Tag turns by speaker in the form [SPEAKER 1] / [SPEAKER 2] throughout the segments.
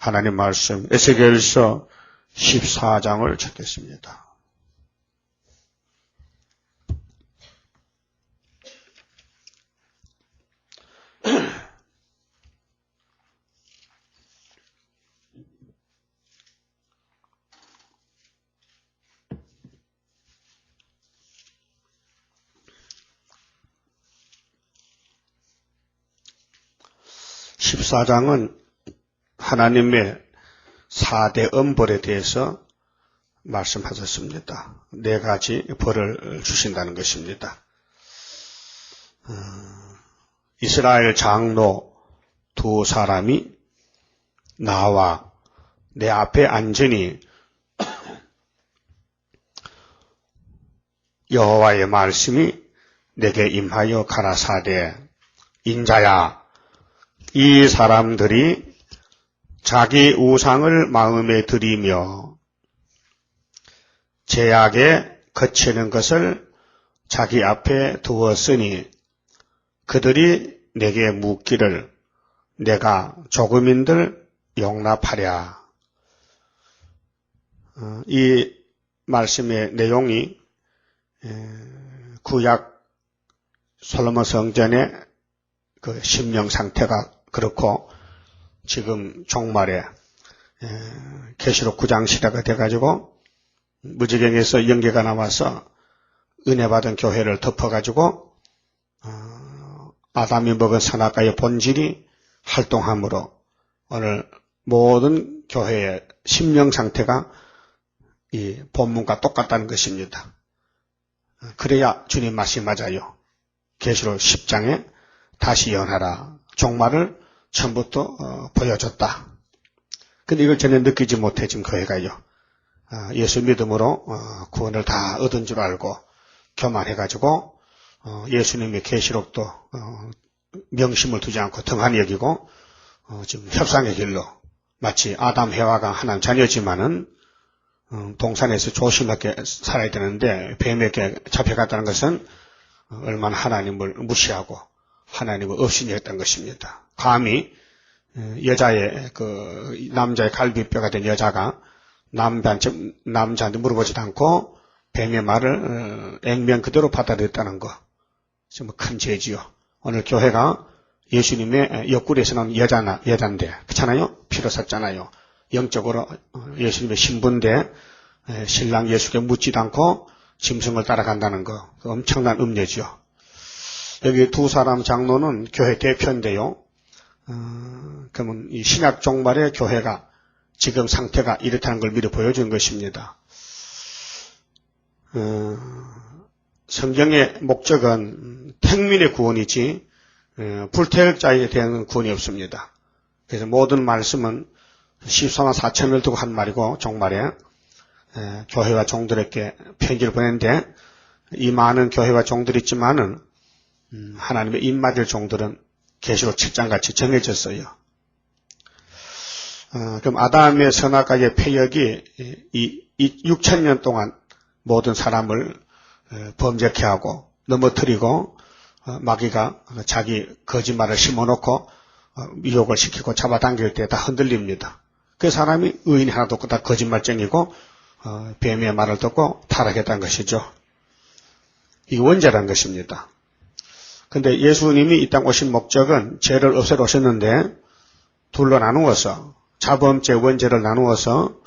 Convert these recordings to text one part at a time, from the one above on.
[SPEAKER 1] 하나님 말씀 에스겔서 14장을 찾겠습니다. (14장은) 하나님의 4대 엄벌에 대해서 말씀하셨습니다. 4가지 벌을 주신다는 것입니다. 이스라엘 장로 2사람이 나와 내 앞에 앉으니 여호와의 말씀이 내게 임하여 가라사대, 인자야, 이 사람들이 자기 우상을 마음에 들이며 제약에 거치는 것을 자기 앞에 두었으니 그들이 내게 묻기를 내가 조금인들 용납하랴. 이 말씀의 내용이 구약 솔로몬 성전의 그 심령 상태가 그렇고 지금 종말에 계시록 9장 시대가 돼가지고 무지경에서 연계가 나와서 은혜 받은 교회를 덮어가지고 아담이 먹은 선악과의 본질이 활동함으로 오늘 모든 교회의 심령 상태가 이 본문과 똑같다는 것입니다. 그래야 주님 말씀이 맞아요. 계시록 10장에 다시 연하라. 종말을 처음부터 보여줬다. 근데 이걸 전혀 느끼지 못해 지금 교회가요. 예수 믿음으로 구원을 다 얻은 줄 알고 교만해가지고 예수님의 계시록도 명심을 두지 않고 등한히 여기고 지금 협상의 길로 마치 아담 해와가 하나님 자녀지만은 동산에서 조심하게 살아야 되는데 뱀에게 잡혀갔다는 것은 얼마나 하나님을 무시하고 하나님을 업신여겼다는 것입니다. 감히 여자의 그 남자의 갈비뼈가 된 여자가 남자한테 물어보지도 않고 뱀의 말을 액면 그대로 받아들였다는 거 정말 큰 죄지요. 오늘 교회가 예수님의 옆구리에서 나온 여잔데 그렇잖아요. 피로 샀잖아요. 영적으로 예수님의 신부인데 신랑 예수께 묻지도 않고 짐승을 따라간다는 거 엄청난 음녀죠. 여기 2사람 장로는 교회 대표인데요. 그러면 이 신약 종말의 교회가 지금 상태가 이렇다는 걸 미리 보여준 것입니다. 성경의 목적은 택민의 구원이지 불태역자에 대한 구원이 없습니다. 그래서 모든 말씀은 14만 4천을 두고 한 말이고 종말에 교회와 종들에게 편지를 보냈는데 이 많은 교회와 종들이 있지만은 하나님의 입맞을 종들은 계시록 7장 같이 정해졌어요. 그럼 아담의 선악과의 폐역이 이 6,000년 동안 모든 사람을 범죄케 하고 넘어뜨리고 마귀가 자기 거짓말을 심어놓고 유혹을 시키고 잡아당길 때 다 흔들립니다. 그 사람이 의인이 하나도 없고 다 거짓말쟁이고 뱀의 말을 듣고 타락했다는 것이죠. 이게 원죄라는 것입니다. 근데 예수님이 이 땅 오신 목적은 죄를 없애러 오셨는데 둘로 나누어서 자범죄 원죄를 나누어서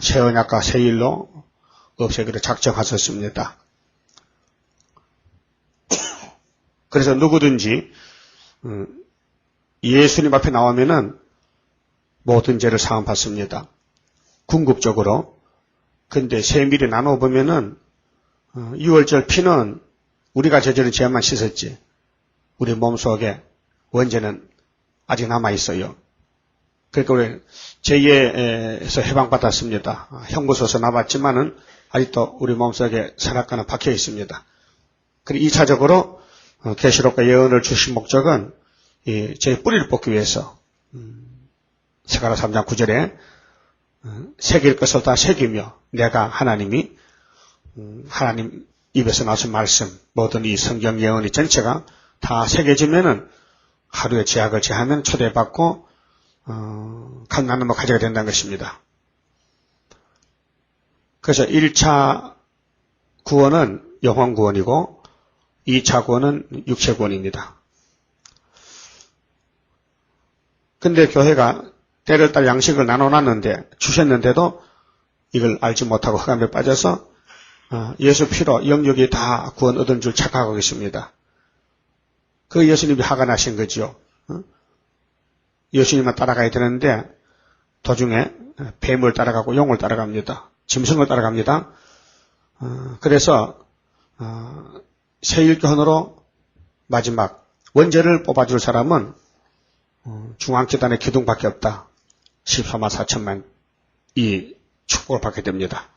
[SPEAKER 1] 새 언약과 새 일로 없애기로 작정하셨습니다. 그래서 누구든지 예수님 앞에 나오면은 모든 죄를 사함받습니다. 궁극적으로. 근데 세밀히 나눠보면은 6월절 피는 우리가 저지른 죄만 씻었지 우리 몸속에 원죄는 아직 남아있어요. 그러니까 우리 죄에서 해방받았습니다. 형무소에서 나왔지만은 아직도 우리 몸속에 선악과는 박혀 있습니다. 그리고 2차적으로 계시록과 예언을 주신 목적은 이 죄의 뿌리를 뽑기 위해서 스가랴 3장 9절에 새길 것을 다 새기며 내가 하나님이 하나님 입에서 나오신 말씀 모든 이 성경 예언이 전체가 다 새겨지면은 하루에 제약을 제하면 초대받고 나누어 가져야 된다는 것입니다. 그래서 1차 구원은 영혼 구원이고 2차 구원은 육체 구원입니다. 근데 교회가 때를 따라 양식을 나눠놨는데 주셨는데도 이걸 알지 못하고 흑암에 빠져서 예수 피로 영육이 다 구원 얻은 줄 착각하고 있습니다. 그 예수님이 화가 나신 거죠. 예수님만 따라가야 되는데 도중에 뱀을 따라가고 용을 따라갑니다. 짐승을 따라갑니다. 그래서 세일교훈으로 마지막 원죄를 뽑아줄 사람은 중앙재단의 기둥밖에 없다. 14만 4천만 이 축복을 받게 됩니다.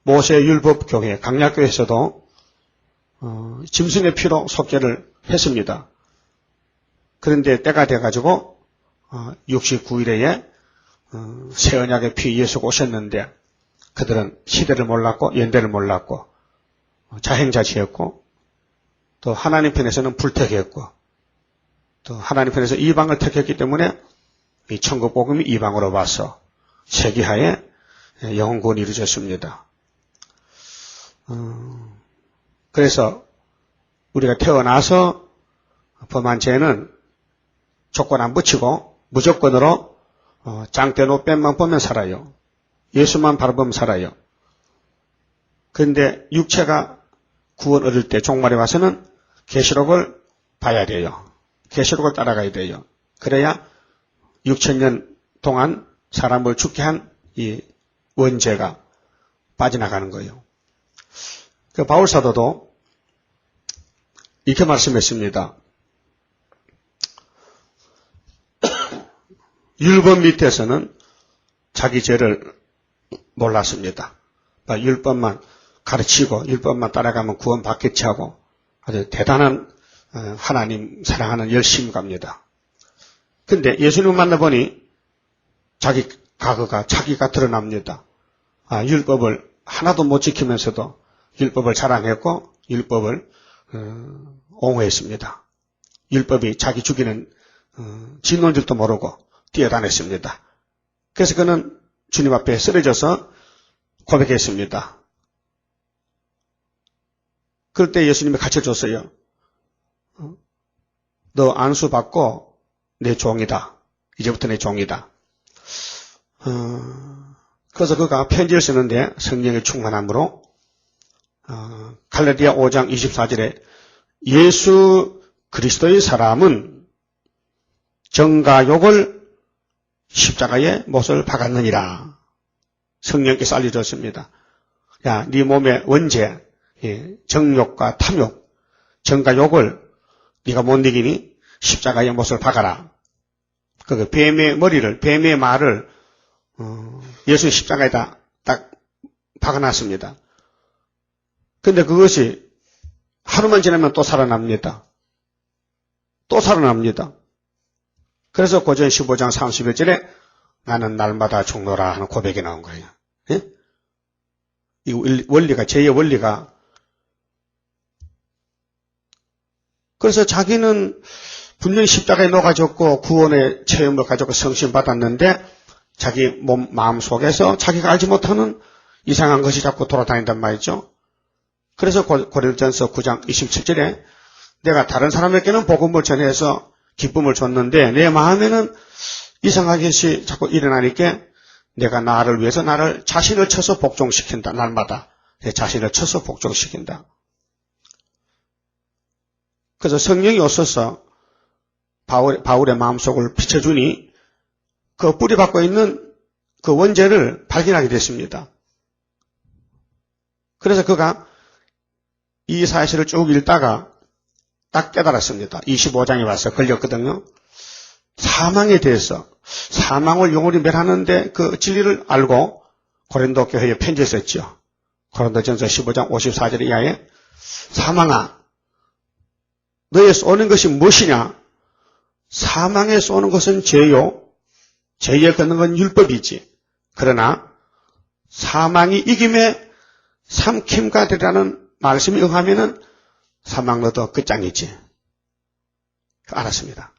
[SPEAKER 1] 모세율법교회 강약교회에서도 짐승의 피로 속죄를 했습니다. 그런데 때가 돼가지고 69일에 새 언약의 피 예수가 오셨는데 그들은 시대를 몰랐고 연대를 몰랐고 자행자치였고 또 하나님 편에서는 불택했고 또 하나님 편에서 이방을 택했기 때문에 이 천국 복음이 이방으로 와서 세계하에 영혼 구원이 이루어졌습니다. 그래서 우리가 태어나서 범한 죄는 조건 안 붙이고 무조건으로 짱떼노 뺨만 보면 살아요. 예수만 바라보면 살아요. 그런데 육체가 구원 얻을 때 종말에 와서는 계시록을 봐야 돼요. 계시록을 따라가야 돼요. 그래야 6,000년 동안 사람을 죽게 한 이 원죄가 빠져나가는 거예요. 그 바울 사도도 이렇게 말씀했습니다. 율법 밑에서는 자기 죄를 몰랐습니다. 율법만 가르치고 율법만 따라가면 구원 받겠지 하고 아주 대단한 하나님 사랑하는 열심갑니다. 근데 예수님 만나보니 자기 과거가 자기가 드러납니다. 율법을 하나도 못 지키면서도 율법을 자랑했고 율법을 옹호했습니다. 율법이 자기 죽이는 진노인 줄도 모르고 뛰어다녔습니다. 그래서 그는 주님 앞에 쓰러져서 고백했습니다. 그럴 때 예수님이 가르쳐줬어요. 너 안수 받고 내 종이다. 이제부터 내 종이다. 그래서 그가 편지를 쓰는데 성령의 충만함으로 갈라디아 5장 24절에 예수 그리스도의 사람은 정과 욕을 십자가에 못을 박았느니라. 성령께서 알려줬습니다. 야, 네 몸의 원죄, 정욕과 탐욕, 정과 욕을 네가 못 이기니 십자가에 못을 박아라. 그 뱀의 머리를, 뱀의 말을 예수 십자가에다 딱 박아놨습니다. 근데 그것이 하루만 지나면 또 살아납니다. 또 살아납니다. 그래서 고전 15장 31절에 나는 날마다 죽노라 하는 고백이 나온 거예요. 예? 이 원리가, 죄의 원리가. 그래서 자기는 분명히 십자가에 녹아졌고 구원의 체험을 가지고 성신받았는데 자기 몸, 마음 속에서 자기가 알지 못하는 이상한 것이 자꾸 돌아다닌단 말이죠. 그래서 고린도전서 9장 27절에 내가 다른 사람에게는 복음을 전해서 기쁨을 줬는데 내 마음에는 이상한 것이 자꾸 일어나니까 내가 나를 위해서 나를 자신을 쳐서 복종시킨다. 날마다 내 자신을 쳐서 복종시킨다. 그래서 성령이 오셔서 바울의 마음속을 비춰주니 그 뿌리 받고 있는 그 원죄를 발견하게 됐습니다. 그래서 그가 이 사실을 쭉 읽다가 딱 깨달았습니다. 25장에 와서 걸렸거든요. 사망에 대해서, 사망을 영원히 멸하는데 그 진리를 알고 고린도 교회에 편지를 썼죠. 고린도전서 15장 54절 이하에 사망아, 너의 쏘는 것이 무엇이냐? 사망에 쏘는 것은 죄요. 죄에 걷는 건 율법이지. 그러나 사망이 이김에 삼킴가 되라는 말씀이 응하면은 사망 너도 끝장이지. 알았습니다.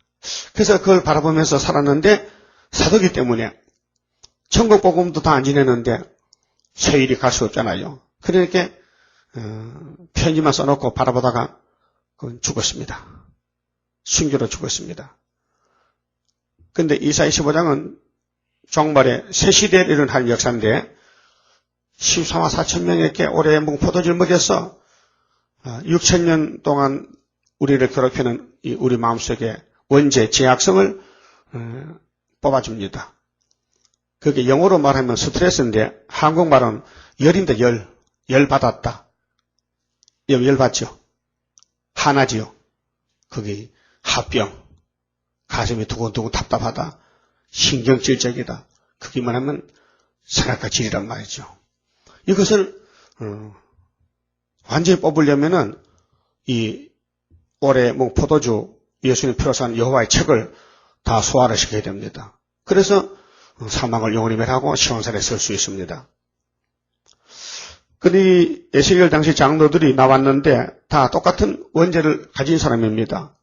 [SPEAKER 1] 그래서 그걸 바라보면서 살았는데 사도기 때문에 천국 복음도 다 안 지내는데 세일이 갈 수 없잖아요. 그러니까 편지만 써놓고 바라보다가 죽었습니다. 순교로 죽었습니다. 근데 이사야 15장은 종말에 새 시대를 일어날 역사인데 14만 4천 명에게 올해 포도주를 먹여서 6,000년 동안 우리를 괴롭히는 우리 마음속에 원죄, 죄악성을 뽑아줍니다. 그게 영어로 말하면 스트레스인데 한국말은 열인데 열 받았다. 열 받죠. 하나지요. 거기 합병, 가슴이 두근두근 답답하다, 신경질적이다. 그게 말하면 선악과 질이란 말이죠. 이것을 완전히 뽑으려면은 이 올해 포도주 예수님 피로 산 여호와의 책을 다 소화를 시켜야 됩니다. 그래서 사망을 영원히 멸하고 시온산에 설 수 있습니다. 그런데 에스겔 당시 장로들이 나왔는데 다 똑같은 원죄를 가진 사람입니다.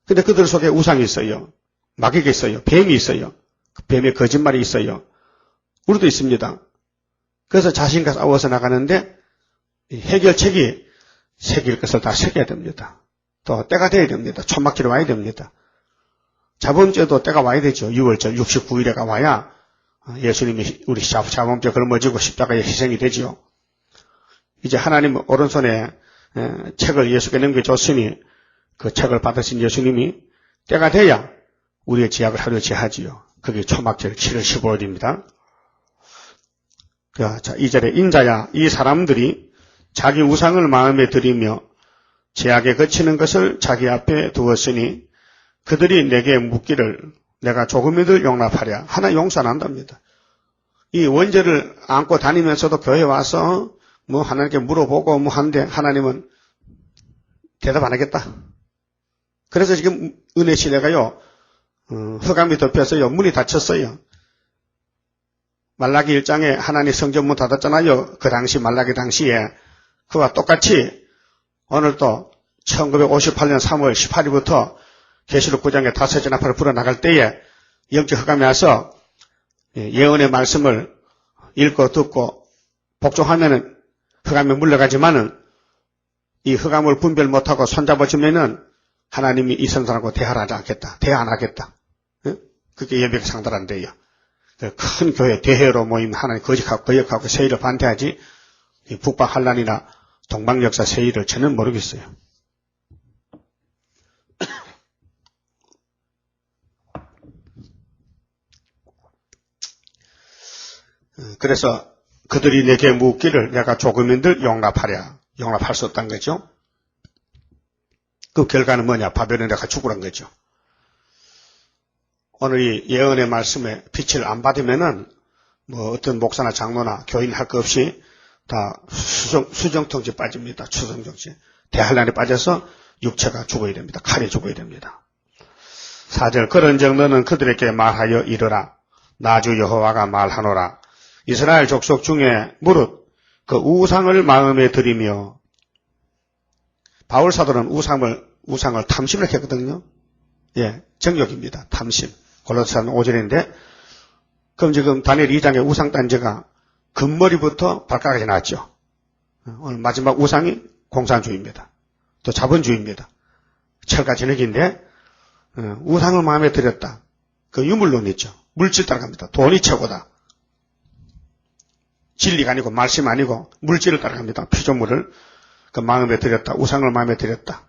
[SPEAKER 1] 근데 그들 속에 우상이 있어요. 마귀가 있어요. 뱀이 있어요. 그 뱀의 거짓말이 있어요. 우리도 있습니다. 그래서 자신과 싸워서 나가는데 해결책이 새길 것을 다 새겨야 됩니다. 또 때가 돼야 됩니다. 초막절이 와야 됩니다. 자범죄도 때가 와야 되죠. 6월절 69일에가 와야 예수님이 우리 자범죄 걸머지고 십자가에 희생이 되지요. 이제 하나님 오른손에 책을 예수께 넘겨줬으니 그 책을 받으신 예수님이 때가 돼야 우리의 죄악을 하려 제하지요. 그게 초막절 7월 15일입니다. 자, 2절에 인자야 이 사람들이 자기 우상을 마음에 들이며 죄악에 거치는 것을 자기 앞에 두었으니 그들이 내게 묻기를 내가 조금이들 용납하랴. 하나 용서 안 한답니다. 이 원죄를 안고 다니면서도 교회 와서 하나님께 물어보고 한데 하나님은 대답 안 하겠다. 그래서 지금 은혜 시대가요, 흑암이 덮여서요, 문이 닫혔어요. 말라기 1장에 하나님 성전문 닫았잖아요. 그 당시 말라기 당시에 그와 똑같이 오늘도 1958년 3월 18일부터 계시록 9장에 다섯 전파를 불어나갈 때에 영적 흑암이 와서 예언의 말씀을 읽고 듣고 복종하면은 흑암에 물러가지만은 이 흑암을 분별 못하고 손잡아주면은 하나님이 이 선사하고 대화하지 않겠다. 대화 안 하겠다. 그게 예배가 상달한대요. 큰 교회 대회로 모이면 하나님 거역하고 세일을 반대하지 북방 한란이나 동방 역사 세일을 저는 모르겠어요. 그래서 그들이 내게 묻기를 내가 조금인들 용납하랴. 용납할 수 없다는 거죠. 그 결과는 뭐냐? 바벨론에 가 죽으란 거죠. 오늘 이 예언의 말씀에 빛을 안 받으면은 어떤 목사나 장로나 교인 할 것 없이 다 수정통지에 빠집니다. 수정통지. 대환란에 빠져서 육체가 죽어야 됩니다. 칼이 죽어야 됩니다. 4절 그런즉 너는 그들에게 말하여 이르라. 나 주 여호와가 말하노라. 이스라엘 족속 중에 무릇 그 우상을 마음에 들이며 바울 사도는 우상을 탐심을 했거든요. 예, 정욕입니다. 탐심. 골로새서 5절인데 그럼 지금 다니엘 2장의 우상 단죄가 금머리부터 발가락까지 나왔죠. 오늘 마지막 우상이 공산주의입니다. 또 자본주의입니다. 철과 진흙인데 우상을 마음에 들였다. 그 유물론 있죠. 물질 따라갑니다. 돈이 최고다. 진리가 아니고 말씀 아니고 물질을 따라갑니다. 피조물을 그 마음에 들였다. 우상을 마음에 들였다.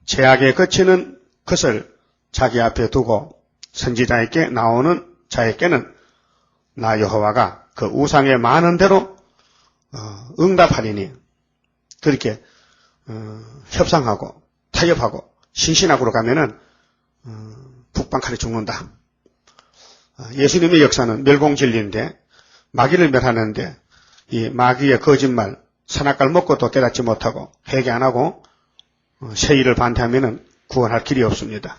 [SPEAKER 1] 죄악에 거치는 것을 자기 앞에 두고 선지자에게 나오는 자에게는 나 여호와가 그 우상에 많은 대로 응답하리니 그렇게 협상하고 타협하고 신신하고로 가면은 북방칼이 죽는다. 예수님의 역사는 멸공진리인데 마귀를 멸하는데 이 마귀의 거짓말 선악과를 먹고도 깨닫지 못하고 회개 안 하고 세일을 반대하면은 구원할 길이 없습니다.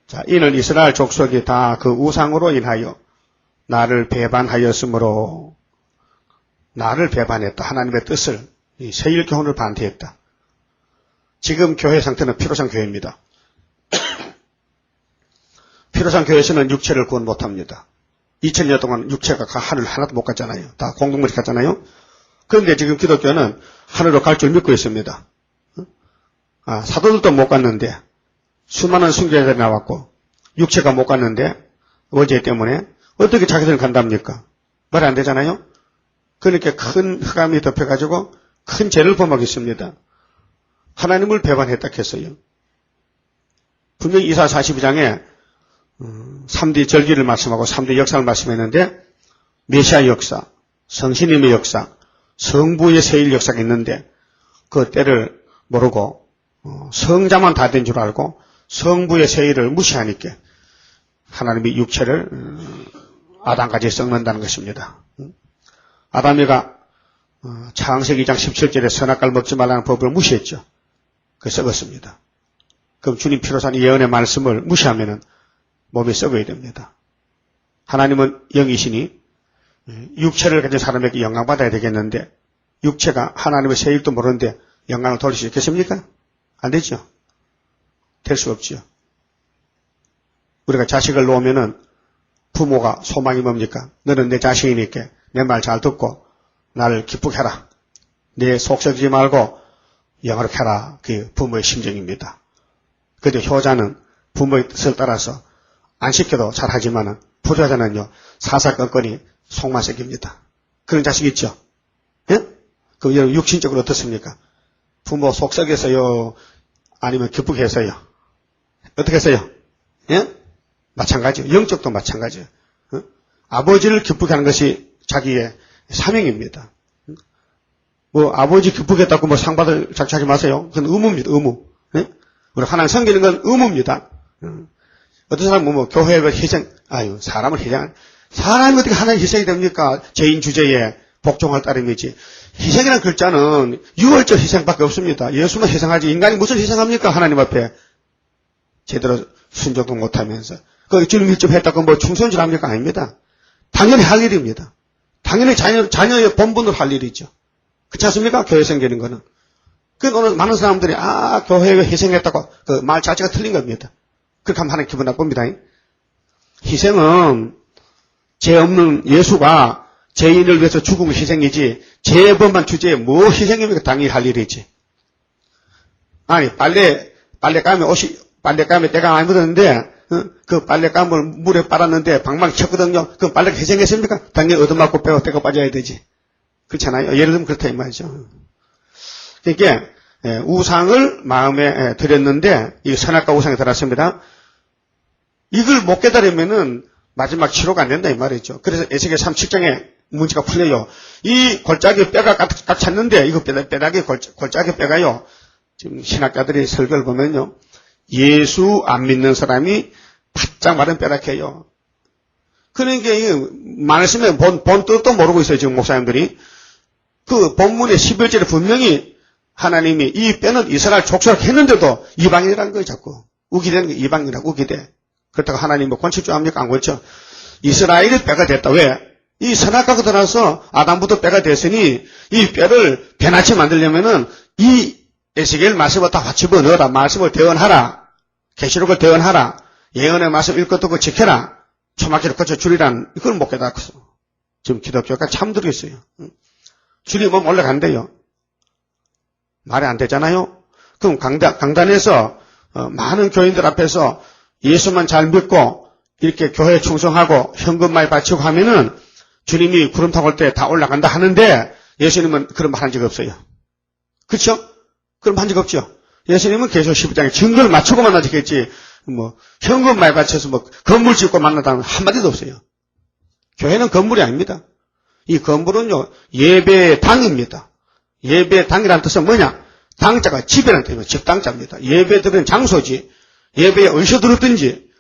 [SPEAKER 1] 자, 이는 이스라엘 족속이 다 그 우상으로 인하여 나를 배반하였으므로 나를 배반했다. 하나님의 뜻을 이 세일 교훈을 반대했다. 지금 교회 상태는 피로상 교회입니다. 피로산 교회에서는 육체를 구원 못합니다. 2000년 동안 육체가 하늘 하나도 못 갔잖아요. 다 공동물이 갔잖아요. 그런데 지금 기독교는 하늘로 갈 줄 믿고 있습니다. 사도들도 못 갔는데 수많은 순교자들이 나왔고 육체가 못 갔는데 원죄 때문에 어떻게 자기들은 간답니까? 말이 안 되잖아요. 그러니까 큰 흑암이 덮여가지고 큰 죄를 범하고 있습니다. 하나님을 배반했다 했어요. 분명히 이사 42장에 3대 절기를 말씀하고 3대 역사를 말씀했는데 메시아 역사, 성신님의 역사, 성부의 세일 역사가 있는데 그 때를 모르고 성자만 다 된 줄 알고 성부의 세일을 무시하니까 하나님이 육체를 아담까지 썩는다는 것입니다. 아담이가 창세기 2장 17절에 선악과를 먹지 말라는 법을 무시했죠. 그 썩었습니다. 그럼 주님 피로산 예언의 말씀을 무시하면은 몸이 썩어야 됩니다. 하나님은 영이시니 육체를 가진 사람에게 영광받아야 되겠는데 육체가 하나님의 세일도 모르는데 영광을 돌릴 수 있겠습니까? 안 되죠. 될 수 없죠. 우리가 자식을 놓으면은 부모가 소망이 뭡니까? 너는 내 자식이니까 내 말 잘 듣고 나를 기쁘게 해라. 내 속 썩이지 말고 영화롭게 해라. 그게 부모의 심정입니다. 그런데 효자는 부모의 뜻을 따라서 안 시켜도 잘하지만은 부자자는요 사사건건이 속만 썩입니다. 그런 자식 있죠? 예? 그럼 여러분 육신적으로 어떻습니까? 부모 속 썩여서요 아니면 기쁘게 해서요 어떻게 해서요? 예? 마찬가지요. 영적도 마찬가지요. 아버지를 기쁘게 하는 것이 자기의 사명입니다. 뭐 아버지 기쁘게 했다고 뭐 상 받을 작정하지 마세요. 그건 의무입니다. 의무. 예? 우리 하나님 섬기는 건 의무입니다. 어떤 사람은 뭐 교회에 희생, 사람을 희생, 사람이 어떻게 하나님 희생이 됩니까? 죄인 주제에 복종할 따름이지. 희생이라는 글자는 유월절 희생밖에 없습니다. 예수만 희생하지 인간이 무슨 희생합니까? 하나님 앞에 제대로 순종도 못하면서. 그 주님 일좀 했다고 뭐 충성질 합니까? 아닙니다. 당연히 할 일입니다. 당연히 자녀의 본분으로 할 일이죠. 그렇지 않습니까? 교회 생기는 거는. 그 오늘 많은 사람들이 교회에 희생했다고 그 말 자체가 틀린 겁니다. 그렇게 하면 하나님 기분 나쁩니다. 희생은 죄 없는 예수가 죄인을 위해서 죽은 희생이지 죄범한 주제에 뭐 희생입니까? 당연히 할 일이지. 아니 빨래감에 때가 많이 묻었는데 그 빨래감을 물에 빨았는데 방망이 쳤거든요. 그 빨래가 희생했습니까? 당연히 얻어맞고 빼고 때가 빠져야 되지. 그렇잖아요. 예를 들면 그렇다 이 말이죠. 그러니까 우상을 마음에 들였는데 이 선악과 우상에 들었습니다. 이걸 못 깨달으면은 마지막 치료가 안 된다 이 말이죠. 그래서 에스겔 37장에 문제가 풀려요. 이 골짜기 뼈가 꽉 찼는데 이거 뼈다귀 골짜기 뼈가요. 지금 신학자들이 설교를 보면요. 예수 안 믿는 사람이 바짝 마른 뼈락해요. 그러니까 이 말씀의 본 뜻도 모르고 있어요. 지금 목사님들이. 그 본문의 11절에 분명히 하나님이 이 뼈는 이스라엘 족속을 했는데도 이방인이라는 거예요. 자꾸. 우기되는 게 이방인이라고 우기돼. 그렇다고 하나님 뭐 권칙주합니까? 안 그렇죠. 이스라엘이 뼈가 됐다. 왜? 이 선악과가 들어서 아담부터 뼈가 됐으니 이 뼈를 배나치 만들려면은 이 에스겔 말씀을 다 집어넣어라. 말씀을 대언하라. 계시록을 대언하라. 예언의 말씀 읽고 듣고 지켜라. 초막기를 거쳐 주리란 이걸 못 깨닫고서 지금 기독교가 참들겠어요. 줄이 뭐 올라간대요. 말이 안 되잖아요. 그럼 강단에서 많은 교인들 앞에서 예수만 잘 믿고 이렇게 교회에 충성하고 현금 많이 바치고 하면은 주님이 구름 타고 올 때 다 올라간다 하는데 예수님은 그런 말 한 적 없어요. 그렇죠? 그런 말 한 적 없죠. 예수님은 계속 12장에 증거를 맞추고 만나지겠지. 뭐 현금 많이 바쳐서 뭐 건물 짓고 만나다는 한마디도 없어요. 교회는 건물이 아닙니다. 이 건물은요 예배의 당입니다. 예배의 당이라는 뜻은 뭐냐? 당자가 집이라는 뜻입니다. 집당자입니다. 예배 드리는 장소지. 예배에 어디서 들었든지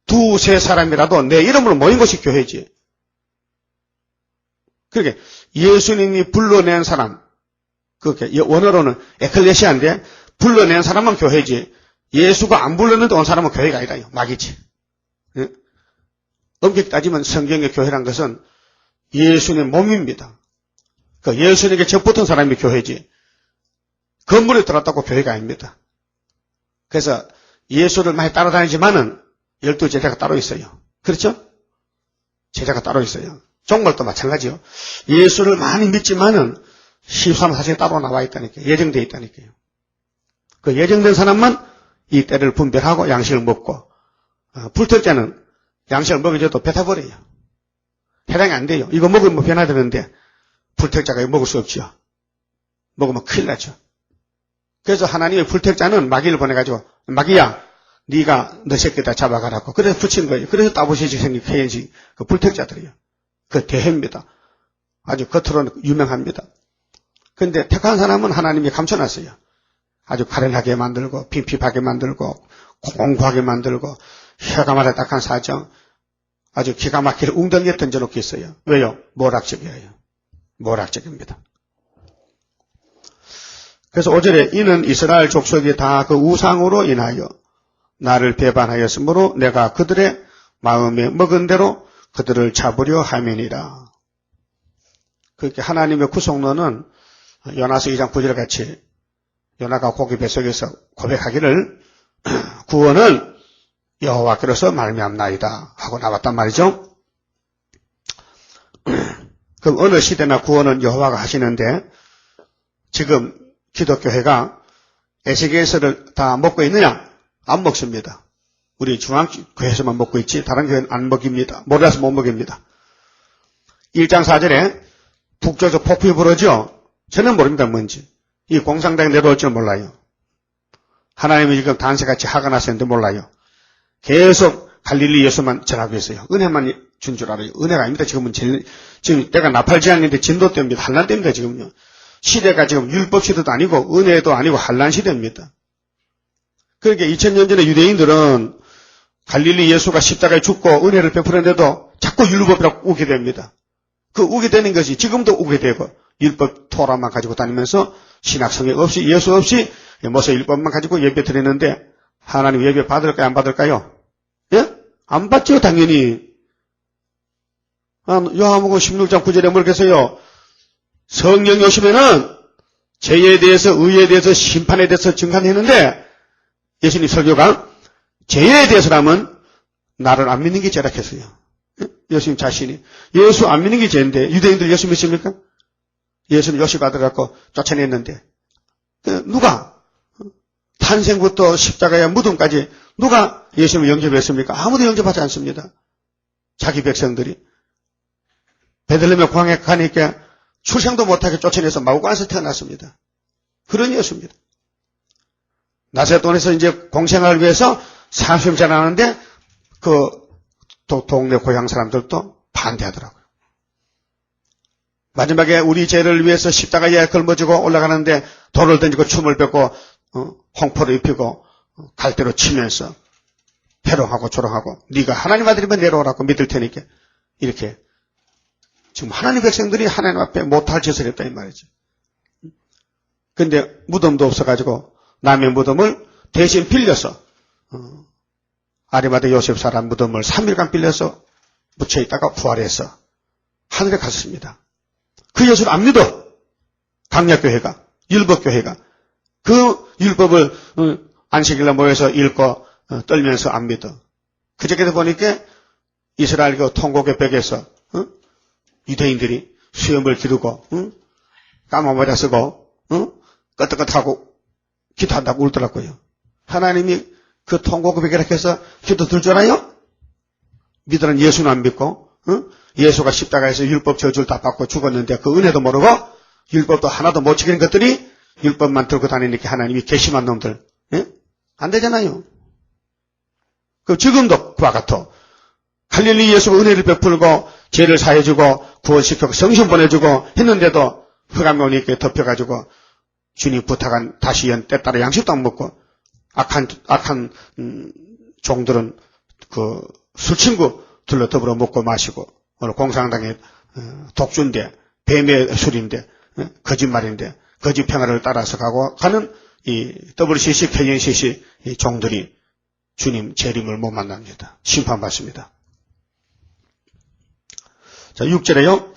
[SPEAKER 1] 두세 사람이라도 내 이름으로 모인 곳이 교회지. 그렇게 예수님이 불러낸 사람, 그렇게 원어로는 에클레시아인데 불러낸 사람은 교회지. 예수가 안 불렀는데 온 사람은 교회가 아니라요. 막이지. 엄격히 따지면 성경의 교회란 것은 예수님의 몸입니다. 그 예수님에게 접붙은 사람이 교회지. 건물에 들어왔다고 교회가 아닙니다. 그래서 예수를 많이 따라다니지만은 12제자가 따로 있어요. 그렇죠? 제자가 따로 있어요. 종말도 마찬가지요. 예수를 많이 믿지만은 13사시에 따로 나와 있다니까요. 예정되어 있다니까요. 그 예정된 사람만 이 때를 분별하고 양식을 먹고, 불특자는 양식을 먹여줘도 뱉어버려요. 해당이 안 돼요. 이거 먹으면 변화되는데 불특자가 먹을 수 없죠. 먹으면 큰일 나죠. 그래서 하나님의 불특자는 마귀를 보내가지고, 마귀야, 네가 너 새끼다 잡아가라고. 그래서 붙인 거예요. 그래서 따보시지 생긴 회연식, 그 불특자들이에요. 그 대해입니다. 아주 겉으로는 유명합니다. 근데 택한 사람은 하나님이 감춰놨어요. 아주 가련하게 만들고, 핍핍하게 만들고, 공고하게 만들고, 혀가 말에 딱한 사정, 아주 기가 막히게 웅덩이에 던져놓고 있어요. 왜요? 모락적이에요. 모락적입니다. 그래서 5절에 이는 이스라엘 족속이 다 그 우상으로 인하여 나를 배반하였으므로 내가 그들의 마음에 먹은 대로 그들을 잡으려 함이니라. 그렇게 하나님의 구속론은 요나서 2장 9절 같이 요나가 고기 뱃속에서 고백하기를 구원은 여호와께로서 말미암나이다 하고 나왔단 말이죠. 그럼 어느 시대나 구원은 여호와가 하시는데 지금 기독교회가 에스겔서를 다 먹고 있느냐? 안 먹습니다. 우리 중앙교회에서만 먹고 있지 다른 교회는 안 먹입니다. 몰라서 못 먹입니다. 1장 4절에 북쪽에서 폭풍이 불어죠. 저는 모릅니다. 뭔지. 이 공산당이 내려올 줄 몰라요. 하나님이 지금 단새같이 화가 났었는데 몰라요. 계속 갈릴리 예수만 전하고 있어요. 은혜만 준 줄 알아요. 은혜가 아닙니다. 지금 때가 나팔지향인데 진도 때입니다. 한란 때입니다. 지금요. 시대가 지금 율법 시대도 아니고 은혜도 아니고 한란 시대입니다. 그러니까 2000년 전에 유대인들은 갈릴리 예수가 십자가에 죽고 은혜를 베풀었는데도 자꾸 율법이라고 우게 됩니다. 그 우게 되는 것이 지금도 우게 되고 율법 토라만 가지고 다니면서 신학 성역 없이 예수 없이 모세 율법만 가지고 예배 드리는데 하나님 예배 받을까요? 안 받을까요? 예? 안 받죠 당연히. 요한복음 16장 9절에 뭘 그랬어요? 성령이 오시면은 죄에 대해서 의에 대해서 심판에 대해서 증언했는데 예수님 설교가 죄에 대해서라면 나를 안 믿는 게 죄라 했어요. 예수님 자신이. 예수 안 믿는 게 죄인데 유대인들 예수 믿습니까? 예수는 요시 받아갖고 쫓아냈는데 누가 탄생부터 십자가의 무덤까지 누가 예수님을 영접했습니까? 아무도 영접하지 않습니다. 자기 백성들이. 베들레헴 광야에 가니까 출생도 못하게 쫓아내서 마구간에서 태어났습니다. 그런 예수입니다. 나세돈에서 이제 공생활을 위해서 30년 자라는데 그 동네 고향 사람들도 반대하더라고요. 마지막에 우리 죄를 위해서 십자가에 걸머지고 올라가는데 돌을 던지고 춤을 뱉고 홍포를 입히고 갈대로 치면서 회롱하고 조롱하고 네가 하나님 아들이면 내려오라고 믿을 테니까 이렇게 지금 하나님 백성들이 하나님 앞에 못할 짓을 했다 이 말이죠. 근데 무덤도 없어가지고 남의 무덤을 대신 빌려서 아리마대 요셉 사람 무덤을 3일간 빌려서 묻혀있다가 부활해서 하늘에 갔습니다. 그 예수를 안 믿어. 강약교회가, 율법교회가. 그 율법을 안식일날 모여서 읽고 떨면서 안 믿어. 그저께도 보니까 이스라엘 그 통곡의 벽에서 유대인들이 수염을 기르고 까만 모자 쓰고 끄떡끄떡하고 기도한다고 울더라고요. 하나님이 그 통곡의 벽이라 해서 기도 들 줄 알아요? 믿으라는 예수는 안 믿고 예수가 십자가에서 율법 저주를 다 받고 죽었는데 그 은혜도 모르고 율법도 하나도 못 지키는 것들이 율법만 들고 다니니까 하나님이 괘씸한 놈들. 예? 안 되잖아요. 그 지금도 그와 같아. 갈릴리 예수가 은혜를 베풀고 죄를 사해주고 구원시키고 성신 보내주고 했는데도 흑암이 오니까 덮여가지고 주님 부탁한 다시 때 따라 양식도 안 먹고 악한 종들은 그 술친구 둘러 더불어 먹고 마시고 오늘 공산당의 독주인데 뱀의 술인데 거짓말인데 거짓 평화를 따라서 가는 이 WCC, KNCC 이 종들이 주님 재림을 못 만납니다. 심판받습니다. 자, 6절에요.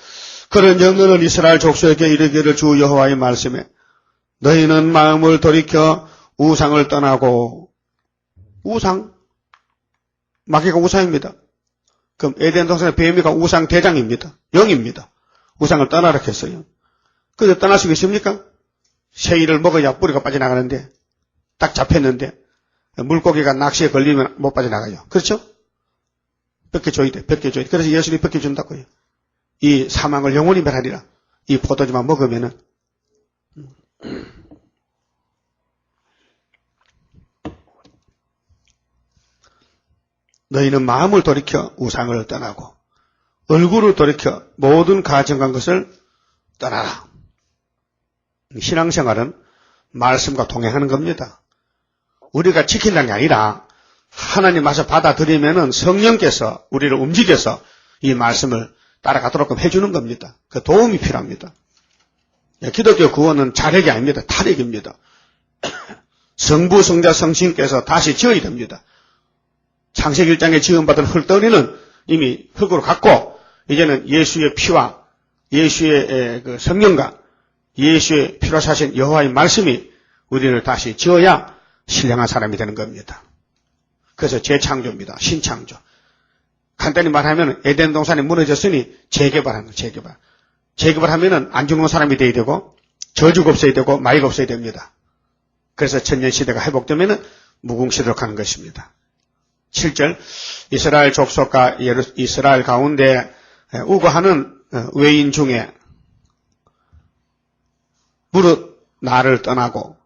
[SPEAKER 1] 그런 영혼은 이스라엘 족속에게 이르기를 주 여호와의 말씀에 너희는 마음을 돌이켜 우상을 떠나고 우상 마귀가 우상입니다. 그럼 에덴 동산의 뱀이가 우상 대장입니다. 영입니다. 우상을 떠나라 했어요. 그래서 떠날 수 있습니까? 새이를 먹어야 뿌리가 빠져나가는데, 딱 잡혔는데, 물고기가 낚시에 걸리면 못 빠져나가요. 그렇죠? 벗겨줘야 돼, 벗겨줘야 돼. 그래서 예수님이 벗겨준다고요. 이 사망을 영원히 멸하리라. 이 포도주만 먹으면은. 너희는 마음을 돌이켜 우상을 떠나고 얼굴을 돌이켜 모든 가증한 것을 떠나라. 신앙생활은 말씀과 동행하는 겁니다. 우리가 지키려는 게 아니라 하나님 와서 받아들이면은 성령께서 우리를 움직여서 이 말씀을 따라가도록 해주는 겁니다. 그 도움이 필요합니다. 기독교 구원은 자력이 아닙니다. 탈핵입니다. 성부, 성자, 성신께서 다시 지어야 됩니다. 창세기 1장에 지음받은 흙덩이는 이미 흙으로 갔고 이제는 예수의 피와 예수의 그 성령과 예수의 피로 사신 여호와의 말씀이 우리를 다시 지어야 신령한 사람이 되는 겁니다. 그래서 재창조입니다. 신창조. 간단히 말하면 에덴 동산이 무너졌으니 재개발하는 거예요. 재개발. 재개발하면은 안 죽는 사람이 돼야 되고 저주가 없어야 되고 마귀가 없어야 됩니다. 그래서 천년시대가 회복되면은 무궁시대로 가는 것입니다. 7절 이스라엘 족속과 이스라엘 가운데 우거하는 외인 중에 무릇 나를 떠나고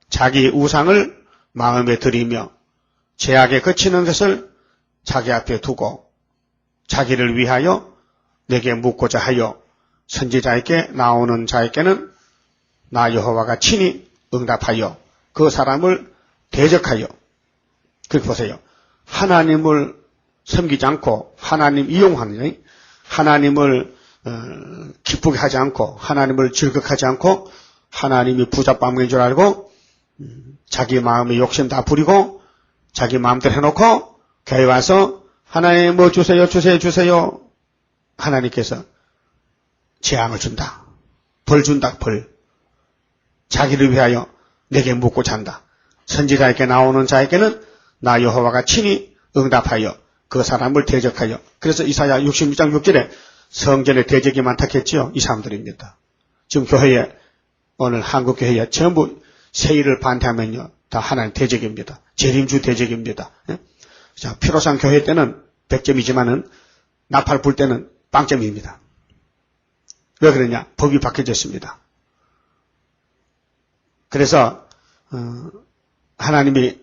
[SPEAKER 1] 자기 우상을 마음에 들이며 죄악에 그치는 것을 자기 앞에 두고 자기를 위하여 내게 묻고자 하여 선지자에게 나오는 자에게는 나 여호와가 친히 응답하여 그 사람을 대적하여. 그렇게 보세요. 하나님을 섬기지 않고 하나님 이용하는, 하나님을 기쁘게 하지 않고 하나님을 즐겁하지 않고 하나님이 부자빵인 줄 알고 자기 마음의 욕심 다 부리고 자기 마음대로 해놓고 교회 와서 하나님 뭐 주세요 주세요 주세요. 하나님께서 재앙을 준다. 벌 준다. 벌. 자기를 위하여 내게 묻고 잔다. 선지자에게 나오는 자에게는 나 여호와가 친히 응답하여 그 사람을 대적하여. 그래서 이사야 66장 6절에 성전에 대적이 많다 했지요. 이 사람들입니다. 지금 교회에 오늘 한국 교회에 전부 세일을 반대하면요. 다 하나님 대적입니다. 재림주 대적입니다. 자, 피로상 교회 때는 100점이지만은 나팔 불 때는 빵점입니다. 왜 그러냐? 법이 바뀌어졌습니다. 그래서 하나님이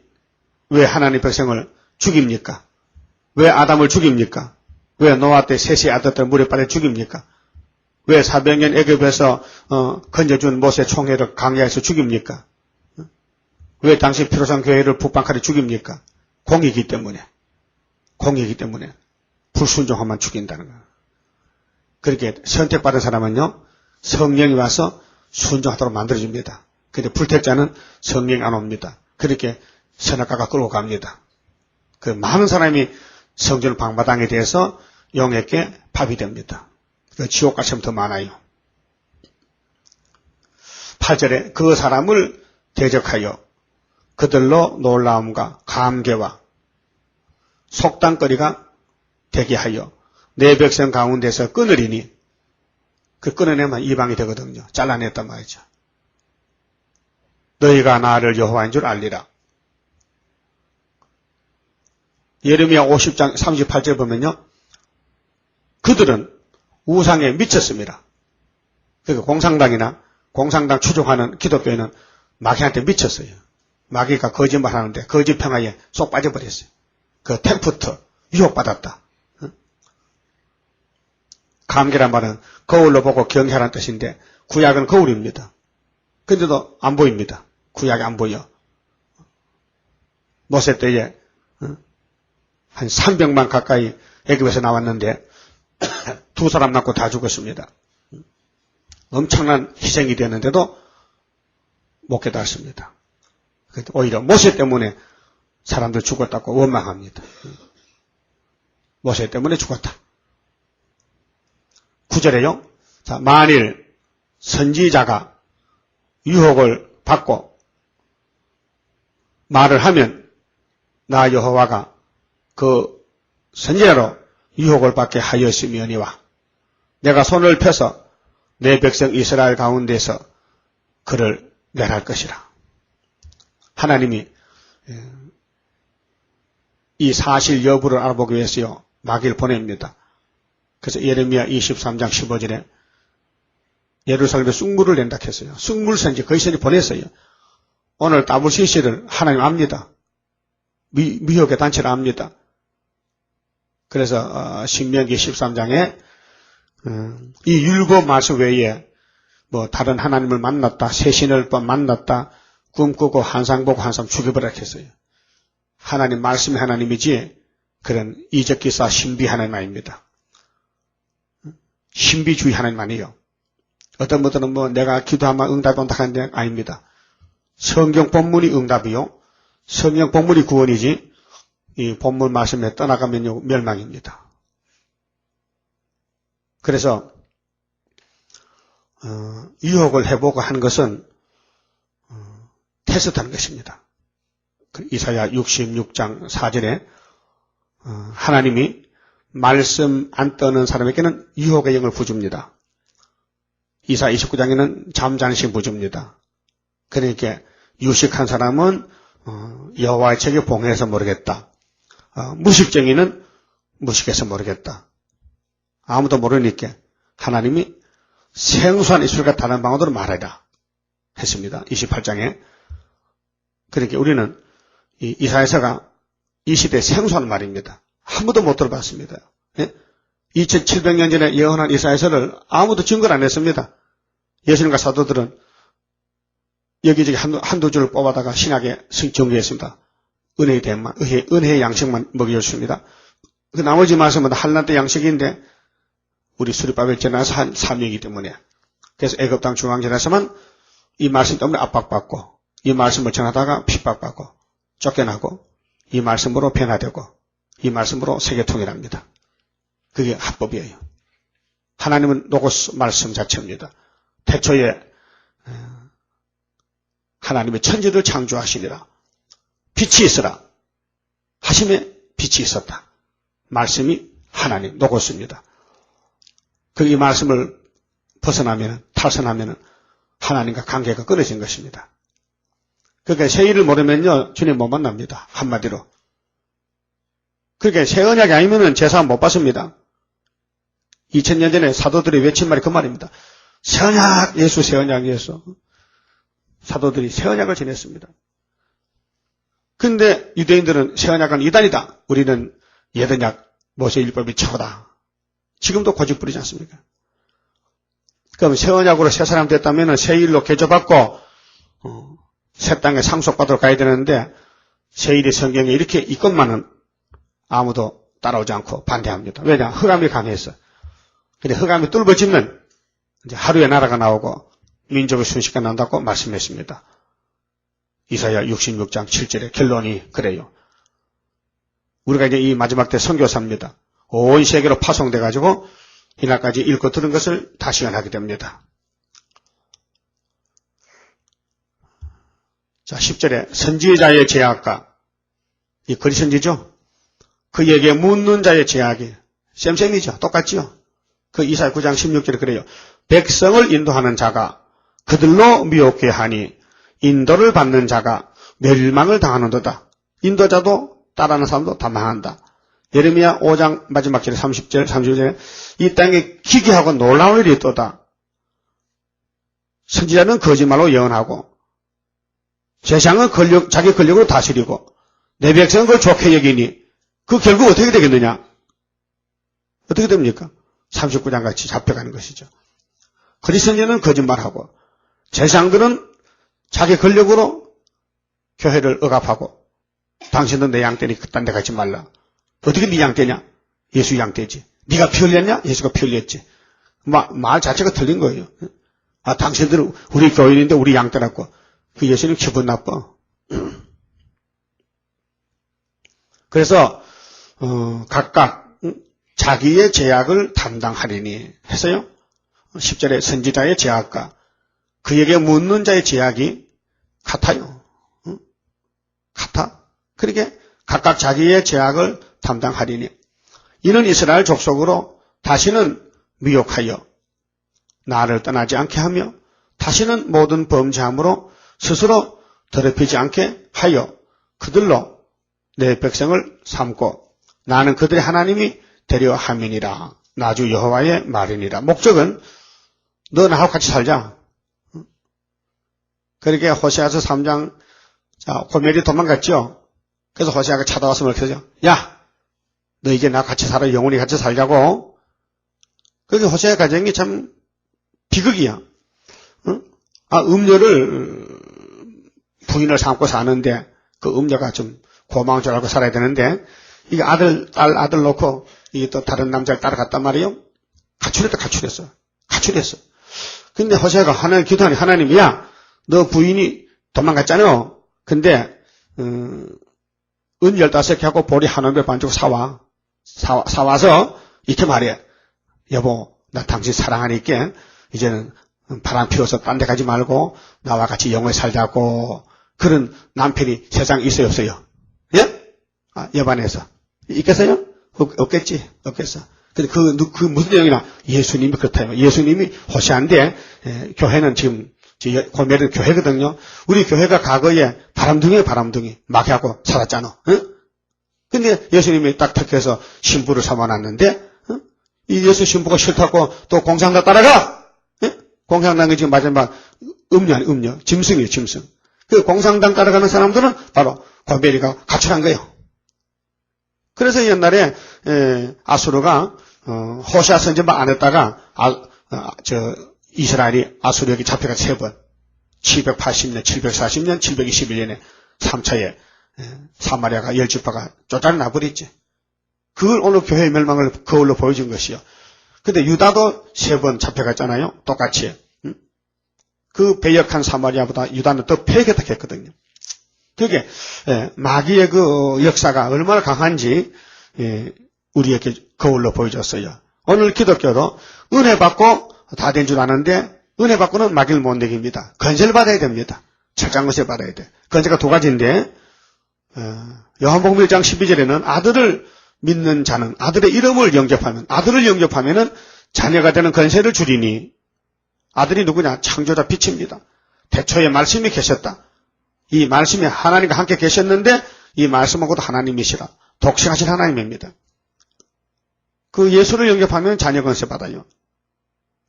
[SPEAKER 1] 왜 하나님 백성을 죽입니까? 왜 아담을 죽입니까? 왜 노아 때 셋의 아들들 물에 빠져 죽입니까? 왜 400년 애굽에서 건져준 모세 총회를 강야에서 죽입니까? 왜 당시 피로상 교회를 북방칼에 죽입니까? 공이기 때문에. 공이기 때문에. 불순종하면 죽인다는 거예요. 그렇게 선택받은 사람은요, 성령이 와서 순종하도록 만들어줍니다. 근데 불택자는 성령이 안 옵니다. 그렇게 선악과가 끌고 갑니다. 그 많은 사람이 성전 방마당에 대해서 용에게 밥이 됩니다. 그 지옥같이 더 많아요. 8절에 그 사람을 대적하여 그들로 놀라움과 감개와 속단거리가 되게 하여 내 백성 가운데서 끊으리니 그 끊어내면 이방이 되거든요. 잘라냈단 말이죠. 너희가 나를 여호와인 줄 알리라. 예레미야 50장 38절 보면요. 그들은 우상에 미쳤습니다. 그러니까 공산당이나 공산당 추종하는 기독교인은 마귀한테 미쳤어요. 마귀가 거짓말하는데 거짓 평화에 쏙 빠져버렸어요. 그 템프트 유혹받았다. 감개란 말은 거울로 보고 경계하라는 뜻인데 구약은 거울입니다. 근데도 안 보입니다. 구약이 안 보여. 모세 때에 한 300만 가까이 애굽에서 나왔는데 두 사람 낳고 다 죽었습니다. 엄청난 희생이 되었는데도 못 깨달았습니다. 오히려 모세 때문에 사람들 죽었다고 원망합니다. 모세 때문에 죽었다. 9절에요. 자, 만일 선지자가 유혹을 받고 말을 하면 나 여호와가 그 선지자로 유혹을 받게 하였으며니와 내가 손을 펴서 내 백성 이스라엘 가운데서 그를 멸할 것이라. 하나님이 이 사실 여부를 알아보기 위해서요 마귀를 보냅니다. 그래서 예레미야 23장 15절에 예루살렘에 쑥물을 낸다 했어요. 쑥물선지 거의 선지 보냈어요. 오늘 다부시시를 하나님 압니다. 미혹의 단체를 압니다. 그래서 신명기 13장에 이 율법 말씀 외에 뭐 다른 하나님을 만났다, 새신을 만났다, 꿈꾸고 환상 보고 환상 죽여버려 했어요. 하나님 말씀이 하나님이지 그런 이적기사 신비 하나님 아닙니다. 신비주의 하나님 아니에요. 어떤 분들은 뭐 내가 기도하면 응답이 온다 하는데 아닙니다. 성경 본문이 응답이요. 성경 본문이 구원이지 이 본문 말씀에 떠나가면 멸망입니다. 그래서 유혹을 해보고 하는 것은 테스트하는 것입니다. 이사야 66장 4절에 하나님이 말씀 안 떠는 사람에게는 유혹의 영을 부줍니다. 이사야 29장에는 잠잠신 부줍니다. 그러니까 유식한 사람은 여호와의 책에 봉해서 모르겠다. 무식쟁이는 무식해서 모르겠다. 아무도 모르니까 하나님이 생소한 이술과 다른 방언으로 말해라 했습니다. 28장에. 그러니까 우리는 이 이사야서가 이 시대에 생소한 말입니다. 아무도 못 들어봤습니다. 예? 2700년 전에 예언한 이사야서를 아무도 증거를 안 했습니다. 예수님과 사도들은 여기저기 한두 줄을 뽑아다가 신학에 정리했습니다. 은혜의 대만, 은혜의 양식만 먹여줬습니다. 그 나머지 말씀은 한란대 양식인데 우리 수리바벨 전에서 한 3명이기 때문에 그래서 애굽 땅 중앙전에서만 이 말씀 때문에 압박받고 이 말씀을 전하다가 핍박받고 쫓겨나고 이 말씀으로 변화되고 이 말씀으로 세계 통일합니다. 그게 합법이에요. 하나님은 로고스 말씀 자체입니다. 태초에 하나님의 천지를 창조하시니라. 빛이 있으라. 하심에 빛이 있었다. 말씀이 하나님 로고스입니다. 이 말씀을 벗어나면 탈선하면 하나님과 관계가 끊어진 것입니다. 그러니까 새 일을 모르면요 주님 못 만납니다. 한마디로. 그러니까 새 언약이 아니면 제사 못 받습니다. 2000년 전에 사도들이 외친 말이 그 말입니다. 새 언약 예수, 새 언약 예수. 사도들이 새 언약을 지냈습니다. 그런데 유대인들은 새 언약은 이단이다. 우리는 옛 언약 모세 율법이 최고다. 지금도 고집 부리지 않습니까? 그럼 새 언약으로 새 사람 됐다면 새 일로 개조받고 새 땅에 상속받으러 가야 되는데 새 일이 성경에 이렇게 있건만은 아무도 따라오지 않고 반대합니다. 왜냐? 흑암이 강해서. 근데 흑암이 뚫어지면 이제 하루에 나라가 나오고 민족의 순식간 난다고 말씀했습니다. 이사야 66장 7절의 결론이 그래요. 우리가 이제 이 마지막 때 선교사입니다. 온 세계로 파송돼 가지고 이날까지 읽고 들은 것을 다시 연하게 됩니다. 자, 10절에 선지자의 제약과 이 거리선지죠. 그에게 묻는 자의 제약이 쌤쌤이죠. 똑같죠. 그 이사야 9장 16절에 그래요. 백성을 인도하는 자가 그들로 미혹해 하니 인도를 받는 자가 멸망을 당하는도다. 인도자도 따라하는 사람도 다 망한다. 예레미야 5장 마지막 절에 30절에 이 땅에 기괴하고 놀라운 일이 있도다. 선지자는 거짓말로 예언하고 세상은 자기 권력으로 다스리고 내 백성은 그걸 좋게 여기니 그 결국 어떻게 되겠느냐? 어떻게 됩니까? 39장 같이 잡혀가는 것이죠. 그리스도인은 거짓말하고 세상들은 자기 권력으로 교회를 억압하고 당신도 내 양떼니 그딴 데 가지 말라. 어떻게 네 양떼냐? 예수 양떼지. 네가 피 흘렸냐? 예수가 피 흘렸지. 말 자체가 틀린 거예요. 아, 당신들은 우리 교인인데 우리 양떼라고. 그 예수님 기분 나빠. 그래서 각각 자기의 제약을 담당하리니 했어요. 10절에 선지자의 제약과 그에게 묻는 자의 제약이 같아요. 같아. 그러니까 각각 자기의 제약을 담당하리니 이는 이스라엘 족속으로 다시는 미혹하여 나를 떠나지 않게 하며 다시는 모든 범죄함으로 스스로 더럽히지 않게 하여 그들로 내 백성을 삼고 나는 그들의 하나님이 되려 함이니라. 나주 여호와의 말이니라. 목적은 너 나하고 같이 살자. 그렇게 호세아서 3장 고멜이 도망갔죠. 그래서 호세아가 찾아와서 그러죠. 야, 너 이제 나하고 같이 살아. 영원히 같이 살자고. 그게 호세아 가정이 참 비극이야. 음녀를 부인을 삼고 사는데 그 음녀가 좀 고마운 줄 알고 살아야 되는데 이게 아들 놓고 이게 또 다른 남자를 따라갔단 말이에요. 가출했어. 근데 호세아가 하나님 기도하니 하나님, 야, 너 부인이 도망갔잖아. 근데 은 15개 하고 보리 한 옴에 반죽 사와서 이렇게 말해. 여보, 나 당신 사랑하니까 이제는 바람 피워서 딴 데 가지 말고 나와 같이 영원히 살자고. 그런 남편이 세상에 있어요, 없어요? 예? 여반에서 있겠어요? 없겠어. 근데 그 무슨 내용이나 예수님이 그렇다요. 예수님이 호세아인데 교회는 지금 고멜은 교회거든요. 우리 교회가 과거에 바람둥이 마귀하고 살았잖아. 응? 근데 예수님이 딱 택해서 신부를 삼아놨는데 이 예수 신부가 싫다고 또 공산당 따라가. 응? 공산당이 지금 마지막 음녀 짐승이에요. 짐승. 그 공산당 따라가는 사람들은 바로 고멜이가 가출한 거예요. 그래서 옛날에 아수르가 호세아 선지만 안 했다가 이스라엘이 아수르에게 잡혀가 3번 780년, 740년, 721년에 3차에 사마리아가 10지파가 쫓아내 버렸지. 그걸 오늘 교회의 멸망을 거울로 보여준 것이요. 근데 유다도 3번 잡혀갔잖아요. 똑같이. 그 배역한 사마리아보다 유다는 더 패격했거든요. 그게 마귀의 그 역사가 얼마나 강한지 우리에게 거울로 보여줬어요. 오늘 기독교도 은혜 받고 다 된 줄 아는데 은혜 받고는 마귀를 못 내깁니다. 건세를 받아야 됩니다. 철장 건세 받아야 돼. 건세가 2가지인데 요한복음 1장 12절에는 아들을 믿는 자는 아들의 이름을 아들을 영접하면은 자녀가 되는 건세를 주리니 아들이 누구냐? 창조자 빛입니다. 태초에 말씀이 계셨다. 이 말씀이 하나님과 함께 계셨는데 이 말씀하고도 하나님이시라. 독생하신 하나님입니다. 그 예수를 영접하면 자녀 건세 받아요.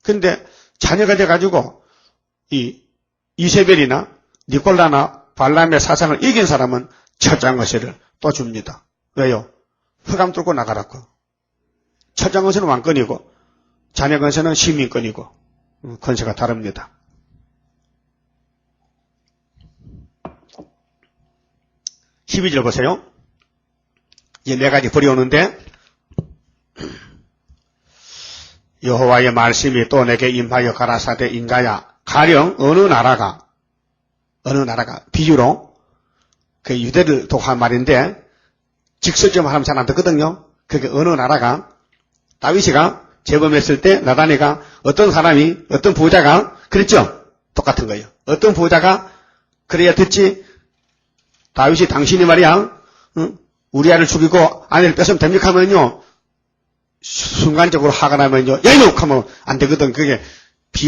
[SPEAKER 1] 근데 자녀가 돼가지고 이 이세벨이나 니콜라나 발람의 사상을 이긴 사람은 철장 건세를 또 줍니다. 왜요? 흑암 뚫고 나가라고. 철장 건세는 왕권이고 자녀 건세는 시민권이고 건세가 다릅니다. 12절 보세요. 이제 4가지 버려오는데 여호와의 말씀이 또 내게 임하여 가라사대 인가야 가령 어느 나라가 비유로 그 유대를 독한 말인데 직설적으로 하면 잘 안 듣거든요. 그게 어느 나라가 다윗이가 재범했을 때 나단이가 어떤 부자가 그랬죠? 똑같은 거예요. 어떤 부자가 그래야 듣지. 다윗이 당신이 말이야 우리아를 죽이고 아내를 뺏으면 됩니까 하면요 순간적으로 화가 나면요 야 이놈 하면 안 되거든. 그게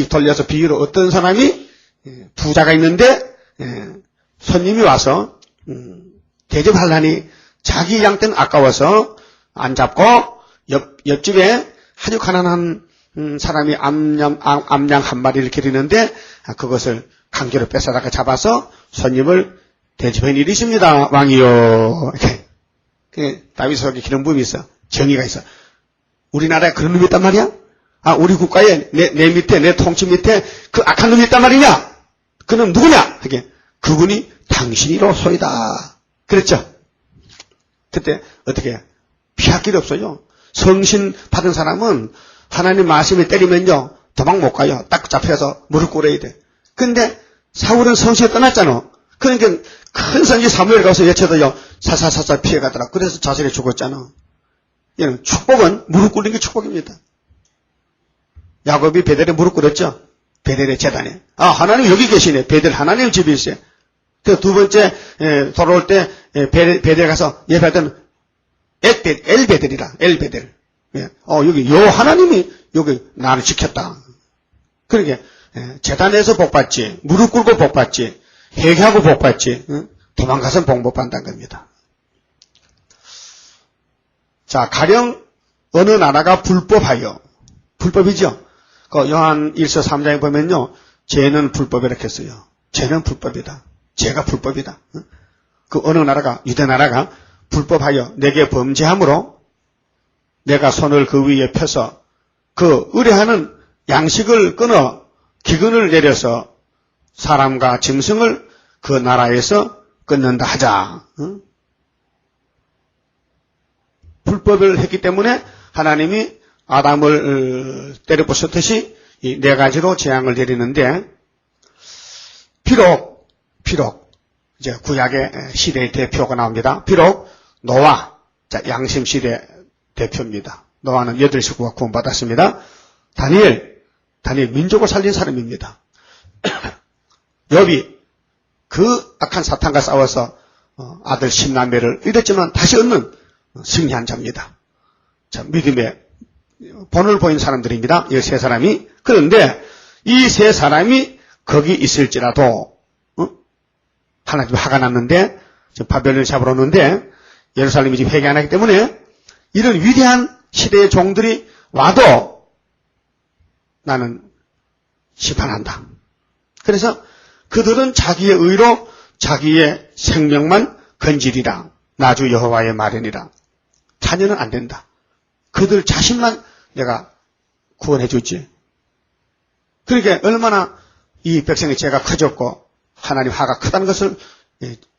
[SPEAKER 1] 돌려서 비유로 어떤 사람이 부자가 있는데 손님이 와서 대접하려니 자기 양떼는 아까워서 안 잡고 옆집에 아주 가난한 사람이 암양 한 마리를 기르는데 그것을 강제로 뺏어다가 잡아서 손님을 대접한 일이 있습니다. 왕이요. 다윗 속에 그런 부분이 있어. 정의가 있어. 우리나라에 그런 놈이 있단 말이야? 우리 국가에 내 밑에, 내 통치 밑에 그 악한 놈이 있단 말이냐? 그놈 누구냐? 그분이 당신이로소이다. 그랬죠? 그때 어떻게 피할 길이 없어요. 성신 받은 사람은 하나님 말씀이 때리면요 도망 못 가요. 딱 잡혀서 무릎 꿇어야 돼. 근데 사울은 성신에 떠났잖아. 그러니까 큰 선지 사무엘 가서 외쳐도요 사사사사 피해가더라. 그래서 자살해 죽었잖아. 얘는 축복은 무릎 꿇는 게 축복입니다. 야곱이 베델에 무릎 꿇었죠. 베델의 제단에. 하나님 여기 계시네. 베델 하나님 집이 있어요. 그래서 2번째 돌아올 때 베델 가서 예배하던 엘베델이라, 엘베델. 예. 여기 요 하나님이 여기 나를 지켰다. 그러게, 재단에서 복받지, 무릎 꿇고 복받지, 회개하고 복받지, 도망가서 복 못 받는다는 겁니다. 자, 가령 어느 나라가 불법하여, 불법이죠? 그 요한 1서 3장에 보면요, 죄는 불법이라고 했어요. 죄는 불법이다. 죄가 불법이다. 그 어느 나라가, 유대 나라가 불법하여 내게 범죄함으로 내가 손을 그 위에 펴서 그 의뢰하는 양식을 끊어 기근을 내려서 사람과 짐승을 그 나라에서 끊는다 하자. 불법을 했기 때문에 하나님이 아담을 때려부쉈듯이 이 네 가지로 재앙을 내리는데, 비록 이제 구약의 시대의 대표가 나옵니다. 비록 노아, 자, 양심 시대 대표입니다. 노아는 8식구가 구원받았습니다. 다니엘 민족을 살린 사람입니다. 욥이 그 악한 사탄과 싸워서 아들 10남매를 잃었지만 다시 얻는 승리한 자입니다. 자, 믿음의 본을 보인 사람들입니다. 이 세 사람이. 그런데 이 세 사람이 거기 있을지라도 하나님 화가 났는데 바벨론을 잡으러 오는데 예루살렘이 지금 회개 안 하기 때문에 이런 위대한 시대의 종들이 와도 나는 심판한다. 그래서 그들은 자기의 의로 자기의 생명만 건지리라. 나주 여호와의 말이니라. 자녀는 안 된다. 그들 자신만 내가 구원해 주지. 그러니까 얼마나 이 백성의 죄가 커졌고 하나님 화가 크다는 것을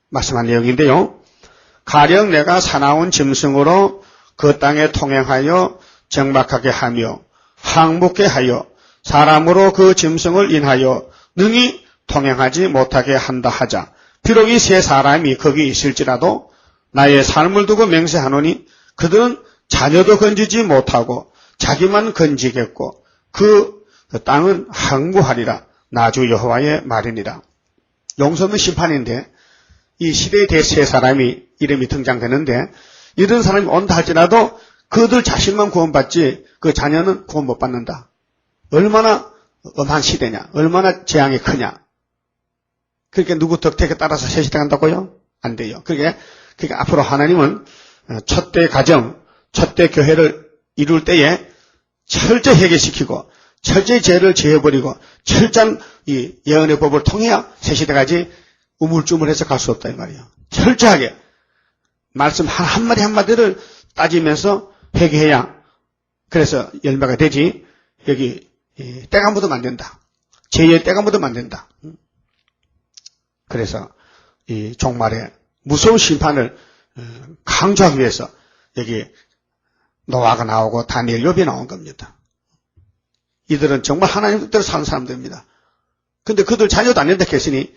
[SPEAKER 1] 말씀한 내용인데요. 가령 내가 사나운 짐승으로 그 땅에 통행하여 정박하게 하며 항복게 하여 사람으로 그 짐승을 인하여 능히 통행하지 못하게 한다 하자. 비록 이 세 사람이 거기 있을지라도 나의 삶을 두고 맹세하노니 그들은 자녀도 건지지 못하고 자기만 건지겠고 그 땅은 항구하리라. 나주 여호와의 말이니라. 용서는 심판인데 이 시대의 대세 사람이 이름이 등장되는데 이런 사람이 온다 할지라도 그들 자신만 구원받지 그 자녀는 구원 못 받는다. 얼마나 엄한 시대냐. 얼마나 재앙이 크냐. 그러니까 누구 덕택에 따라서 새 시대 간다고요? 안 돼요. 그러니까 앞으로 하나님은 첫대 가정, 첫대 교회를 이룰 때에 철저히 회개시키고 철저히 죄를 제어버리고 철저한 이 예언의 법을 통해야 새 시대까지 우물쭈물해서 갈 수 없다 이 말이에요. 철저하게 말씀 한마디 한마디를 따지면서 회개해야 그래서 열매가 되지. 여기 때가 묻으면 안 된다. 죄의 때가 묻으면 안 된다. 그래서 이 종말에 무서운 심판을 강조하기 위해서 여기 노아가 나오고 다니엘, 욥이 나온 겁니다. 이들은 정말 하나님 뜻대로 사는 사람들입니다. 근데 그들 자녀도 안 된다 했으니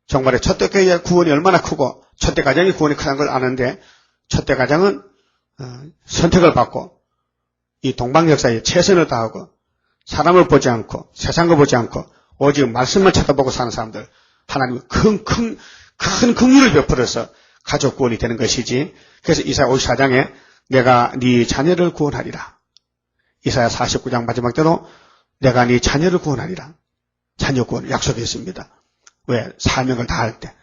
[SPEAKER 1] 정말에 첫대 교회의 구원이 얼마나 크고 첫대 가정이 구원이 크다는 걸 아는데 첫대 가정은 선택을 받고 이 동방 역사에 최선을 다하고 사람을 보지 않고 세상을 보지 않고 오직 말씀만 쳐다보고 사는 사람들 하나님이 큰 긍휼을 베풀어서 가족 구원이 되는 것이지. 그래서 이사야 54장에 내가 네 자녀를 구원하리라. 이사야 49장 마지막대로 내가 네 자녀를 구원하리라. 자녀 구원 약속했습니다. 왜? 사명을 다할 때,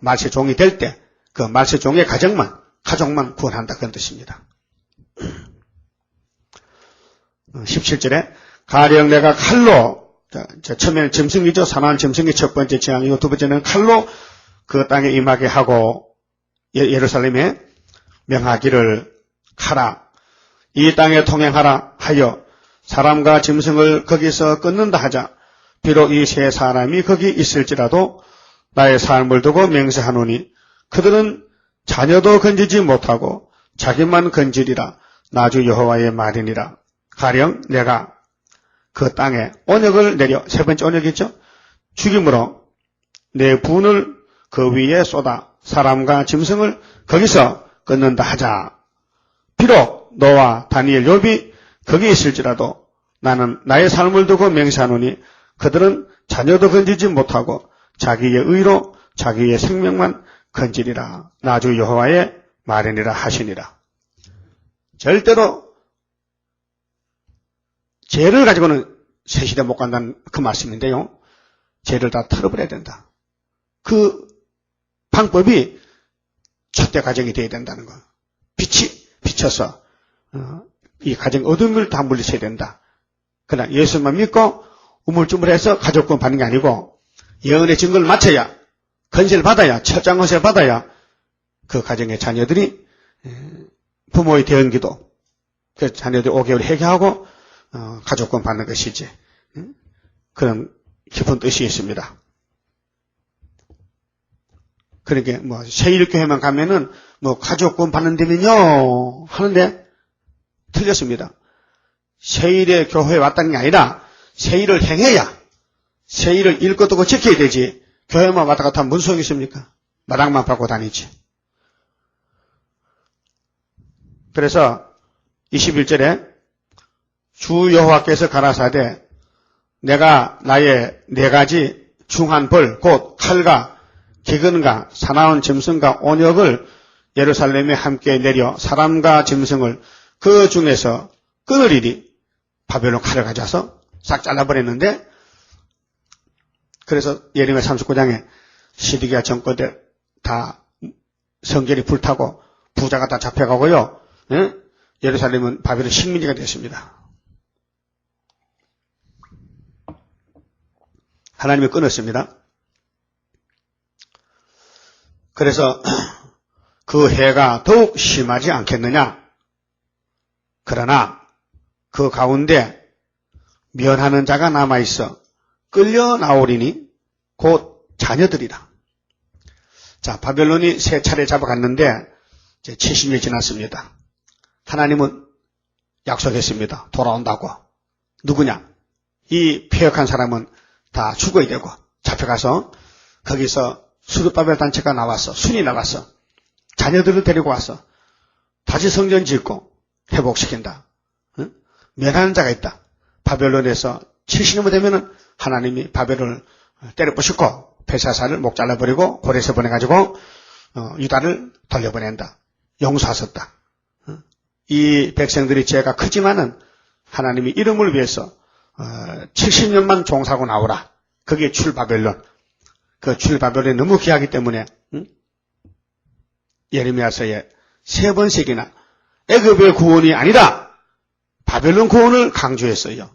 [SPEAKER 1] 말세 종이 될 때 그 말세 종의 가족만 구원한다 그런 뜻입니다. 17절에 가령 내가 칼로, 처음에는 짐승이죠. 사나운 짐승이 첫 번째 재앙이고 두 번째는 칼로 그 땅에 임하게 하고 예루살렘에 명하기를 가라. 이 땅에 통행하라 하여 사람과 짐승을 거기서 끊는다 하자. 비록 이 세 사람이 거기 있을지라도 나의 삶을 두고 맹세하노니 그들은 자녀도 건지지 못하고 자기만 건지리라. 나주 여호와의 말이니라. 가령 내가 그 땅에 온역을 내려, 세 번째 온역이죠. 죽임으로 내 분을 그 위에 쏟아 사람과 짐승을 거기서 끊는다 하자. 비록 너와 다니엘, 욥이 거기 있을지라도 나는 나의 삶을 두고 맹세하노니 그들은 자녀도 건지지 못하고 자기의 의로 자기의 생명만 건지리라. 나주 여호와의 말이니라 하시니라. 절대로 죄를 가지고는 새 시대 못 간다는 그 말씀인데요. 죄를 다 털어버려야 된다. 그 방법이 첫대 가정이 되어야 된다는 거. 빛이 비쳐서 이 가정 어둠을 다 물리쳐야 된다. 그러나 예수만 믿고 우물쭈물해서 가족권 받는 게 아니고 예언의 증거를 마쳐야, 건세를 받아야, 철장 건세를 받아야 그 가정의 자녀들이 부모의 대언기도, 그 자녀들 5개월 회개하고 가족권 받는 것이지. 그런 깊은 뜻이 있습니다. 그러니까 뭐 세일교회만 가면은 뭐 가족권 받는 데면요 하는데 틀렸습니다. 세일의 교회에 왔다는 게 아니라 세일을 행해야, 세일을 읽고 듣고 지켜야 되지. 교회만 왔다 갔다 하면 무슨 소용이 있습니까? 마당만 밟고 다니지. 그래서 21절에 주 여호와께서 가라사대 내가 나의 4가지 중한 벌 곧 칼과 기근과 사나운 짐승과 온역을 예루살렘에 함께 내려 사람과 짐승을 그 중에서 끊으리니 바벨론 칼을 가져와서 싹 잘라버렸는데, 그래서 예레미야 39장에 시드기야 정권 때 다 성전이 불타고 부자가 다 잡혀가고요. 예? 예루살렘은 바벨론 식민지가 됐습니다. 하나님이 끊었습니다. 그래서 그 해가 더욱 심하지 않겠느냐. 그러나 그 가운데 면하는 자가 남아있어 끌려 나오리니 곧 자녀들이라. 자, 바벨론이 3차례 잡아갔는데 이제 70년이 지났습니다. 하나님은 약속했습니다. 돌아온다고. 누구냐? 이 폐역한 사람은 다 죽어야 되고 잡혀가서 거기서 수르바벨 단체가 나와서, 순이 나와서 자녀들을 데리고 와서 다시 성전 짓고 회복시킨다. 응? 면하는 자가 있다. 바벨론에서 70년 되면은 하나님이 바벨론을 때려부시고 벨사살을 목 잘라버리고 고레에서 보내가지고 유다를 돌려보낸다. 용서하셨다. 이 백성들이 죄가 크지만은 하나님이 이름을 위해서 70년만 종사하고 나오라. 그게 출바벨론. 그 출바벨론이 너무 귀하기 때문에 예레미야서에 3번씩이나 애굽의 구원이 아니라 바벨론 구원을 강조했어요.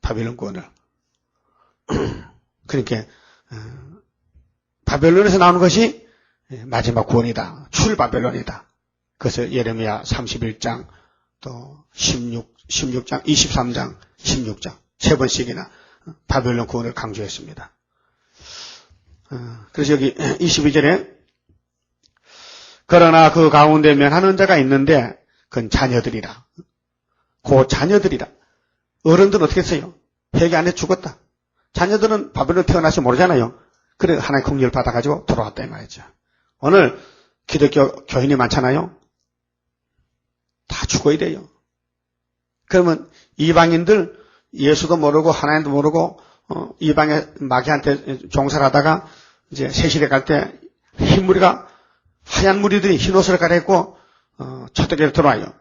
[SPEAKER 1] 바벨론 구원을. 그러니까 바벨론에서 나오는 것이 마지막 구원이다. 출바벨론이다. 그래서 예레미야 31장 또 16장, 23장, 16장 3번씩이나 바벨론 구원을 강조했습니다. 그래서 여기 22절에 그러나 그 가운데 면하는 자가 있는데 그건 자녀들이라. 그 자녀들이라. 어른들은 어떻게 했어요? 회개 안에 죽었다. 자녀들은 바벨론 태어나서 모르잖아요. 그래 하나의 긍휼을 받아가지고 돌아왔다 이 말이죠. 오늘 기독교 교인이 많잖아요. 다 죽어야 돼요. 그러면 이방인들 예수도 모르고 하나님도 모르고 이방의 마귀한테 종사를 하다가 이제 새시대 갈 때 흰무리가 하얀 무리들이 흰 옷을 갈아입고 첫대기로 들어와요.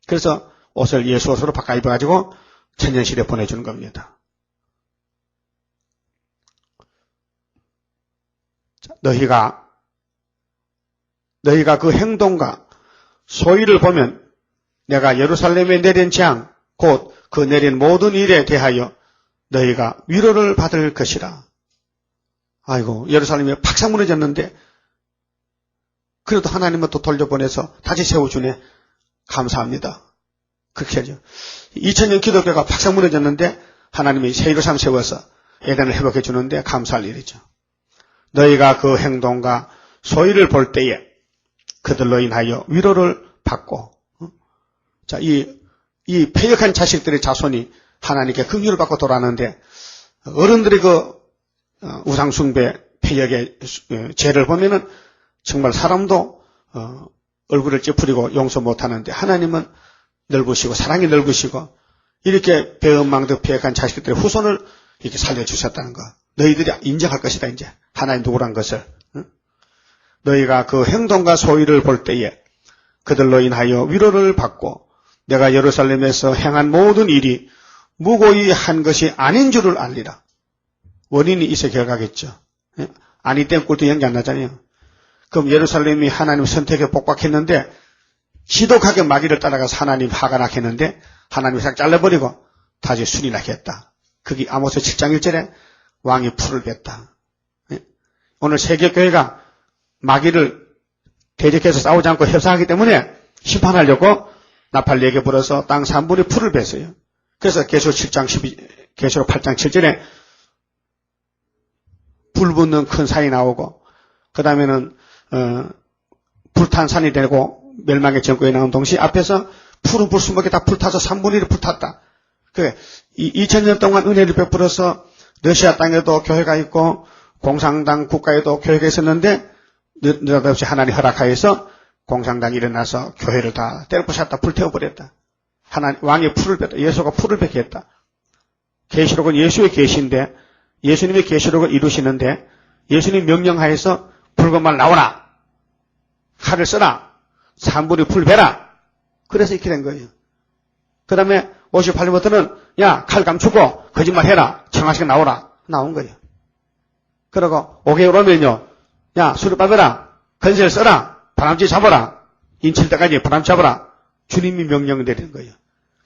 [SPEAKER 1] 그래서 옷을 예수 옷으로 바꿔 입어가지고 천년시대 보내주는 겁니다. 자, 너희가 그 행동과 소위를 보면 내가 예루살렘에 내린 재앙 곧 그 내린 모든 일에 대하여 너희가 위로를 받을 것이라. 아이고 예루살렘이 팍상 무너졌는데 그래도 하나님은 또 돌려보내서 다시 세워주네. 감사합니다. 그렇게 하죠. 2000년 기독교가 팍상 무너졌는데 하나님이 새 예루살렘 세워서 에덴을 회복해 주는데 감사할 일이죠. 너희가 그 행동과 소위를 볼 때에 그들로 인하여 위로를 받고, 자, 이 패역한 자식들의 자손이 하나님께 긍휼을 받고 돌아가는데 어른들의 그 우상숭배 패역의 죄를 보면은 정말 사람도 얼굴을 찌푸리고 용서 못하는데 하나님은 넓으시고 사랑이 넓으시고 이렇게 배은망덕 패역한 자식들의 후손을 이렇게 살려주셨다는 거. 너희들이 인정할 것이다 이제 하나님 누구란 것을. 너희가 그 행동과 소위를 볼 때에 그들로 인하여 위로를 받고 내가 예루살렘에서 행한 모든 일이 무고히 한 것이 아닌 줄을 알리라. 원인이 있어 결과겠죠. 아니 땐 꼴도 연기 안 나잖아요. 그럼 예루살렘이 하나님 선택에 복박했는데 지독하게 마귀를 따라가서 하나님 화가 나겠는데 하나님이 싹 잘라버리고 다시 순이 나겠다. 그게 아모스 7장 1절에 왕이 풀을 뺐다. 오늘 세계교회가 마귀를 대적해서 싸우지 않고 협상하기 때문에 심판하려고 나팔 4개 불어서 땅 3분의 풀을 뺐어요. 그래서 계시록 8장 7절에 불 붙는 큰 산이 나오고 그 다음에는 불탄 산이 되고 멸망의 전국에 나온 동시에 앞에서 푸른 불수목에 다 불타서 3분의 1이 불탔다. 그래 2000년 동안 은혜를 베풀어서 러시아 땅에도 교회가 있고 공산당 국가에도 교회가 있었는데 느닷없이 하나님 허락하여서 공산당이 일어나서 교회를 다 때려부셨다. 불태워버렸다. 하나님 왕이 풀을 뺐다. 예수가 풀을 뺏게 했다. 계시록은 예수의 계시인데 예수님의 계시록을 이루시는데 예수님 명령하여서 붉은 말 나오라. 칼을 써라. 3분의 풀 베라. 그래서 이렇게 된 거예요. 그 다음에 58년부터는 야 칼 감추고 거짓말해라. 청하시게 나오라. 나온 거예요. 그러고 5개월 오면요. 야 술을 빠져라. 건세를 써라. 바람쥐 잡아라. 인칠 때까지 바람쥐 잡아라. 주님이 명령 내리는 거예요.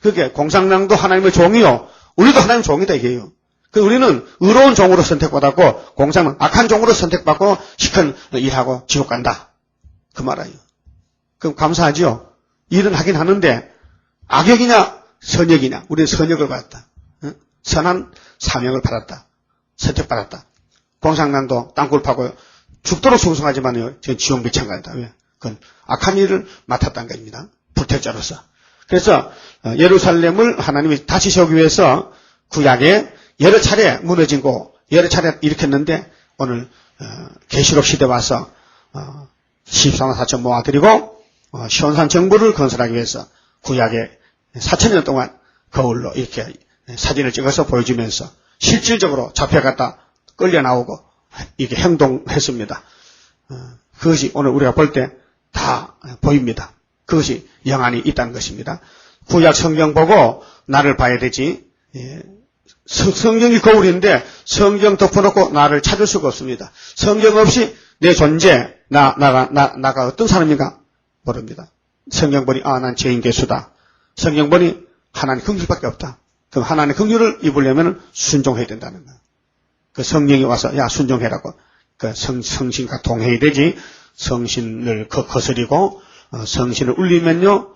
[SPEAKER 1] 그게 공산당도 하나님의 종이요. 우리도 하나님의 종이다 이게요. 우리는 의로운 종으로 선택받았고 공산은 악한 종으로 선택받고 시큰 일하고 지옥 간다. 그 말이에요. 그럼 감사하죠. 일은 하긴 하는데 악역이냐 선역이냐. 우리는 선역을 받았다. 선한 사명을 받았다. 선택받았다. 공산당도 땅굴 파고 죽도록 충성하지만요. 지금 지옥 미창 간다. 왜? 그건 악한 일을 맡았다는 겁니다. 불택자로서. 그래서 예루살렘을 하나님이 다시 세우기 위해서 구약에 여러 차례 무너지고 여러 차례 일으켰는데 오늘 계시록 시대 와서 14만 4천 모아드리고 시온산 정부를 건설하기 위해서 구약에 4,000년 동안 거울로 이렇게 사진을 찍어서 보여주면서 실질적으로 잡혀갔다 끌려 나오고 이렇게 행동했습니다. 그것이 오늘 우리가 볼 때 다 보입니다. 그것이 영안이 있다는 것입니다. 구약 성경 보고 나를 봐야 되지. 성경이 거울인데 성경 덮어놓고 나를 찾을 수가 없습니다. 성경 없이 내 존재, 나가 어떤 사람인가 모릅니다. 성경 보니 난 죄인 개수다. 성경 보니 하나님 긍휼밖에 없다. 그럼 하나님의 긍휼을 입으려면 순종해야 된다는 거예요. 그 성령이 와서 야 순종해라고 그 성신과 동해야 되지. 성신을 거스리고 성신을 울리면요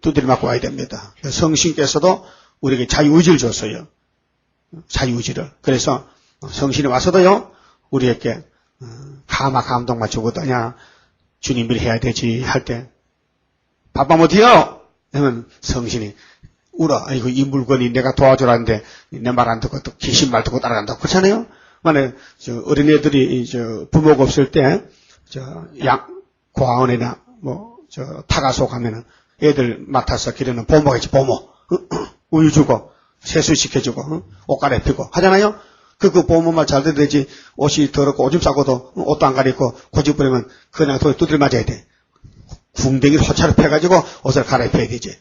[SPEAKER 1] 두드려 맞고 와야 됩니다. 성신께서도 우리에게 자유의지를 줬어요. 자유의지를. 그래서 성신이 와서도요 우리에게 감동만 주거든. 야 주님이 해야 되지 할 때 바빠 못해요. 그러면 성신이 울어. 아이고 이 물건이 내가 도와주라는데 내 말 안 듣고 또 귀신 말 듣고 따라간다고 그렇잖아요. 만약에 어린애들이 부모가 없을 때 고아원이나 타가소 가면은 애들 맡아서 기르는 보모가 있지, 보모. 우유 주고, 세수시켜주고, 옷 갈아입히고 하잖아요? 그 보모만 잘 들어야지 옷이 더럽고 오줌 싸고도 옷도 안 갈아입고 고집 부리면 그냥 두드려 맞아야 돼. 궁뎅이를 호차로 펴가지고 옷을 갈아입혀야 되지.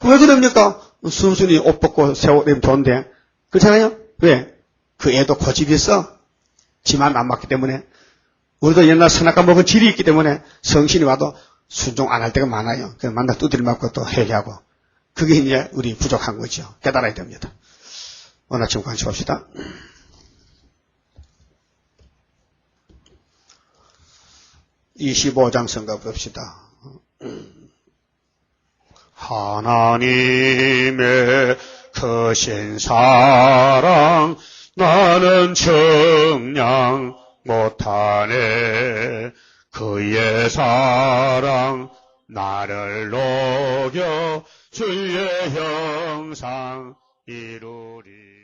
[SPEAKER 1] 왜 그럽니까? 순순히 옷 벗고 새 옷 입으면 좋은데. 그렇잖아요? 왜? 그 애도 고집이 있어. 지만 안 맞기 때문에. 우리도 옛날 선악과 먹은 질이 있기 때문에 성신이 와도 순종 안 할 때가 많아요. 그래서 만나 두드려 맞고 또 회개하고. 그게 이제 우리 부족한 거죠. 깨달아야 됩니다. 오늘 아침 관심 봅시다. (25장) 성가 봅시다. 하나님의 크신 사랑 나는 청량 못하네. 그의 사랑 나를 녹여 주의 형상 이루리.